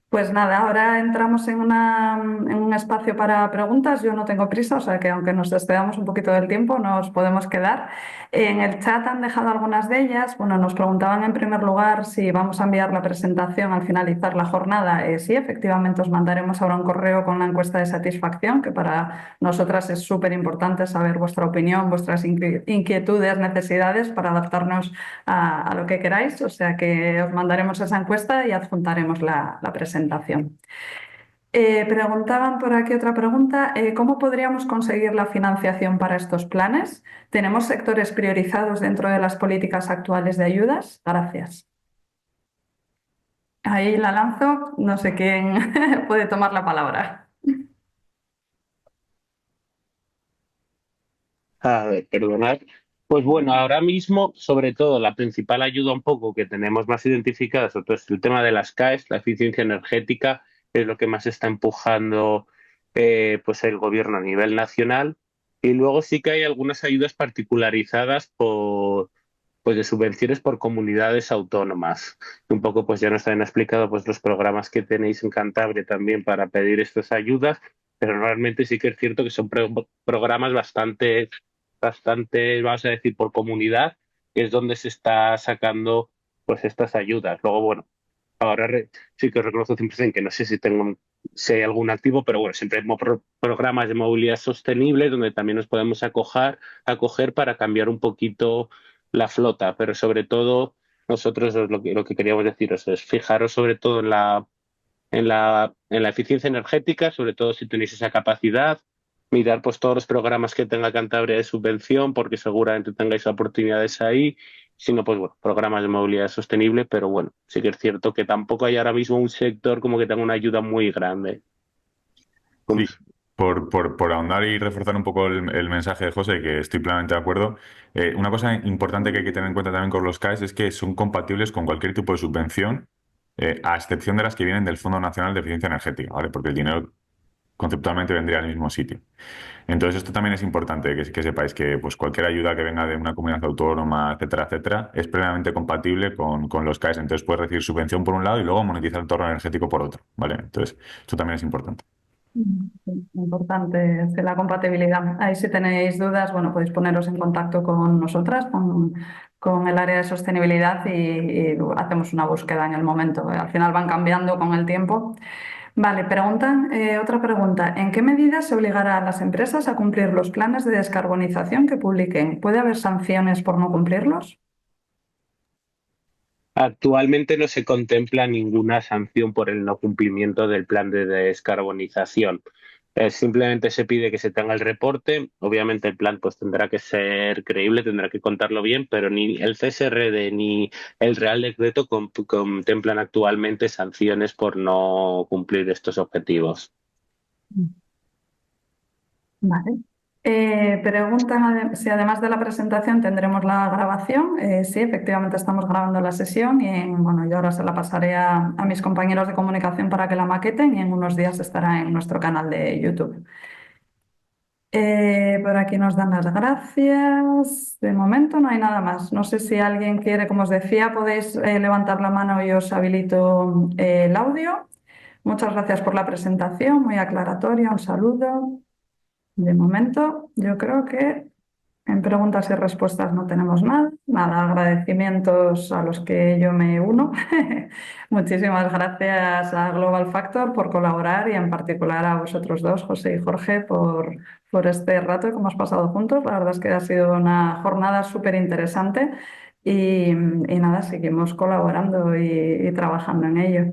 Pues nada, ahora entramos en un espacio para preguntas. Yo no tengo prisa, o sea que aunque nos excedamos un poquito del tiempo, nos podemos quedar. En el chat han dejado algunas de ellas. Bueno, nos preguntaban en primer lugar si vamos a enviar la presentación al finalizar la jornada. Sí, efectivamente os mandaremos ahora un correo con la encuesta de satisfacción, que para nosotras es súper importante saber vuestra opinión, vuestras inquietudes, necesidades para adaptarnos a lo que queráis. O sea que os mandaremos esa encuesta y adjuntaremos la presentación. Preguntaban por aquí otra pregunta, ¿cómo podríamos conseguir la financiación para estos planes? ¿Tenemos sectores priorizados dentro de las políticas actuales de ayudas? Gracias. Ahí la lanzo, no sé quién puede tomar la palabra. A ver, perdonad. Pues bueno, ahora mismo, sobre todo, la principal ayuda un poco que tenemos más identificada, sobre todo es el tema de las CAEs, la eficiencia energética, es lo que más está empujando pues el gobierno a nivel nacional. Y luego sí que hay algunas ayudas particularizadas pues de subvenciones por comunidades autónomas. Un poco pues ya nos han explicado pues los programas que tenéis en Cantabria también para pedir estas ayudas, pero realmente sí que es cierto que son programas bastante, vamos a decir, por comunidad es donde se está sacando pues estas ayudas. Luego, bueno, ahora sí que os reconozco 100% que no sé si hay algún activo, pero bueno, siempre hay programas de movilidad sostenible donde también nos podemos acoger para cambiar un poquito la flota, pero sobre todo nosotros lo que queríamos deciros es fijaros sobre todo en la eficiencia energética, sobre todo si tenéis esa capacidad, mirar pues todos los programas que tenga Cantabria de subvención, porque seguramente tengáis oportunidades ahí, si no, pues bueno, programas de movilidad sostenible, pero bueno, sí que es cierto que tampoco hay ahora mismo un sector como que tenga una ayuda muy grande. Sí, por ahondar y reforzar un poco el mensaje de José, que estoy plenamente de acuerdo, una cosa importante que hay que tener en cuenta también con los CAEs es que son compatibles con cualquier tipo de subvención, a excepción de las que vienen del Fondo Nacional de Eficiencia Energética, ¿vale? Porque el dinero conceptualmente vendría al mismo sitio. Entonces, esto también es importante que sepáis que pues, cualquier ayuda que venga de una comunidad autónoma, etcétera, etcétera, es plenamente compatible con los CAEs. Entonces, puedes recibir subvención por un lado y luego monetizar el entorno energético por otro, ¿vale? Entonces, esto también es importante. Importante es la compatibilidad. Ahí si tenéis dudas, bueno, podéis poneros en contacto con nosotras, con el área de sostenibilidad y hacemos una búsqueda en el momento. Al final van cambiando con el tiempo. Vale, otra pregunta. ¿En qué medida se obligará a las empresas a cumplir los planes de descarbonización que publiquen? ¿Puede haber sanciones por no cumplirlos? Actualmente no se contempla ninguna sanción por el no cumplimiento del plan de descarbonización. Simplemente se pide que se tenga el reporte. Obviamente el plan pues tendrá que ser creíble, tendrá que contarlo bien, pero ni el CSRD ni el Real Decreto contemplan actualmente sanciones por no cumplir estos objetivos. Vale. Preguntan si además de la presentación tendremos la grabación. Sí, efectivamente estamos grabando la sesión y bueno, yo ahora se la pasaré a mis compañeros de comunicación para que la maqueten y en unos días estará en nuestro canal de YouTube. Por aquí nos dan las gracias. De momento no hay nada más. No sé si alguien quiere, como os decía, podéis levantar la mano y os habilito el audio. Muchas gracias por la presentación, muy aclaratoria. Un saludo. De momento, yo creo que en preguntas y respuestas no tenemos nada. Nada, agradecimientos a los que yo me uno. Muchísimas gracias a Global Factor por colaborar y en particular a vosotros dos, José y Jorge, por este rato que hemos pasado juntos. La verdad es que ha sido una jornada súper interesante y nada, seguimos colaborando y trabajando en ello.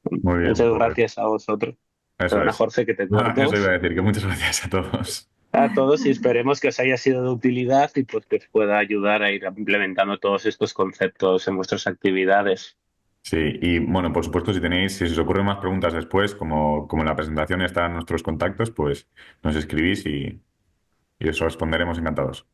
Muy bien, Muchas pues gracias a vosotros. eso Perdona, es. Jorge, que te Eso corto. iba a decir, que muchas gracias a todos. A todos y esperemos que os haya sido de utilidad y pues que os pueda ayudar a ir implementando todos estos conceptos en vuestras actividades. Sí, y bueno, por supuesto, si os ocurren más preguntas después, como en la presentación están nuestros contactos, pues nos escribís y os responderemos encantados.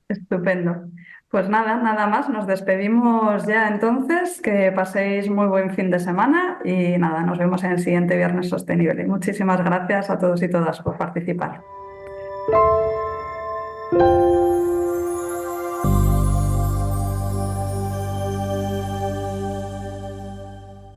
Estupendo. Pues nada más, nos despedimos ya entonces, que paséis muy buen fin de semana y nada, nos vemos en el siguiente Viernes Sostenible. Muchísimas gracias a todos y todas por participar.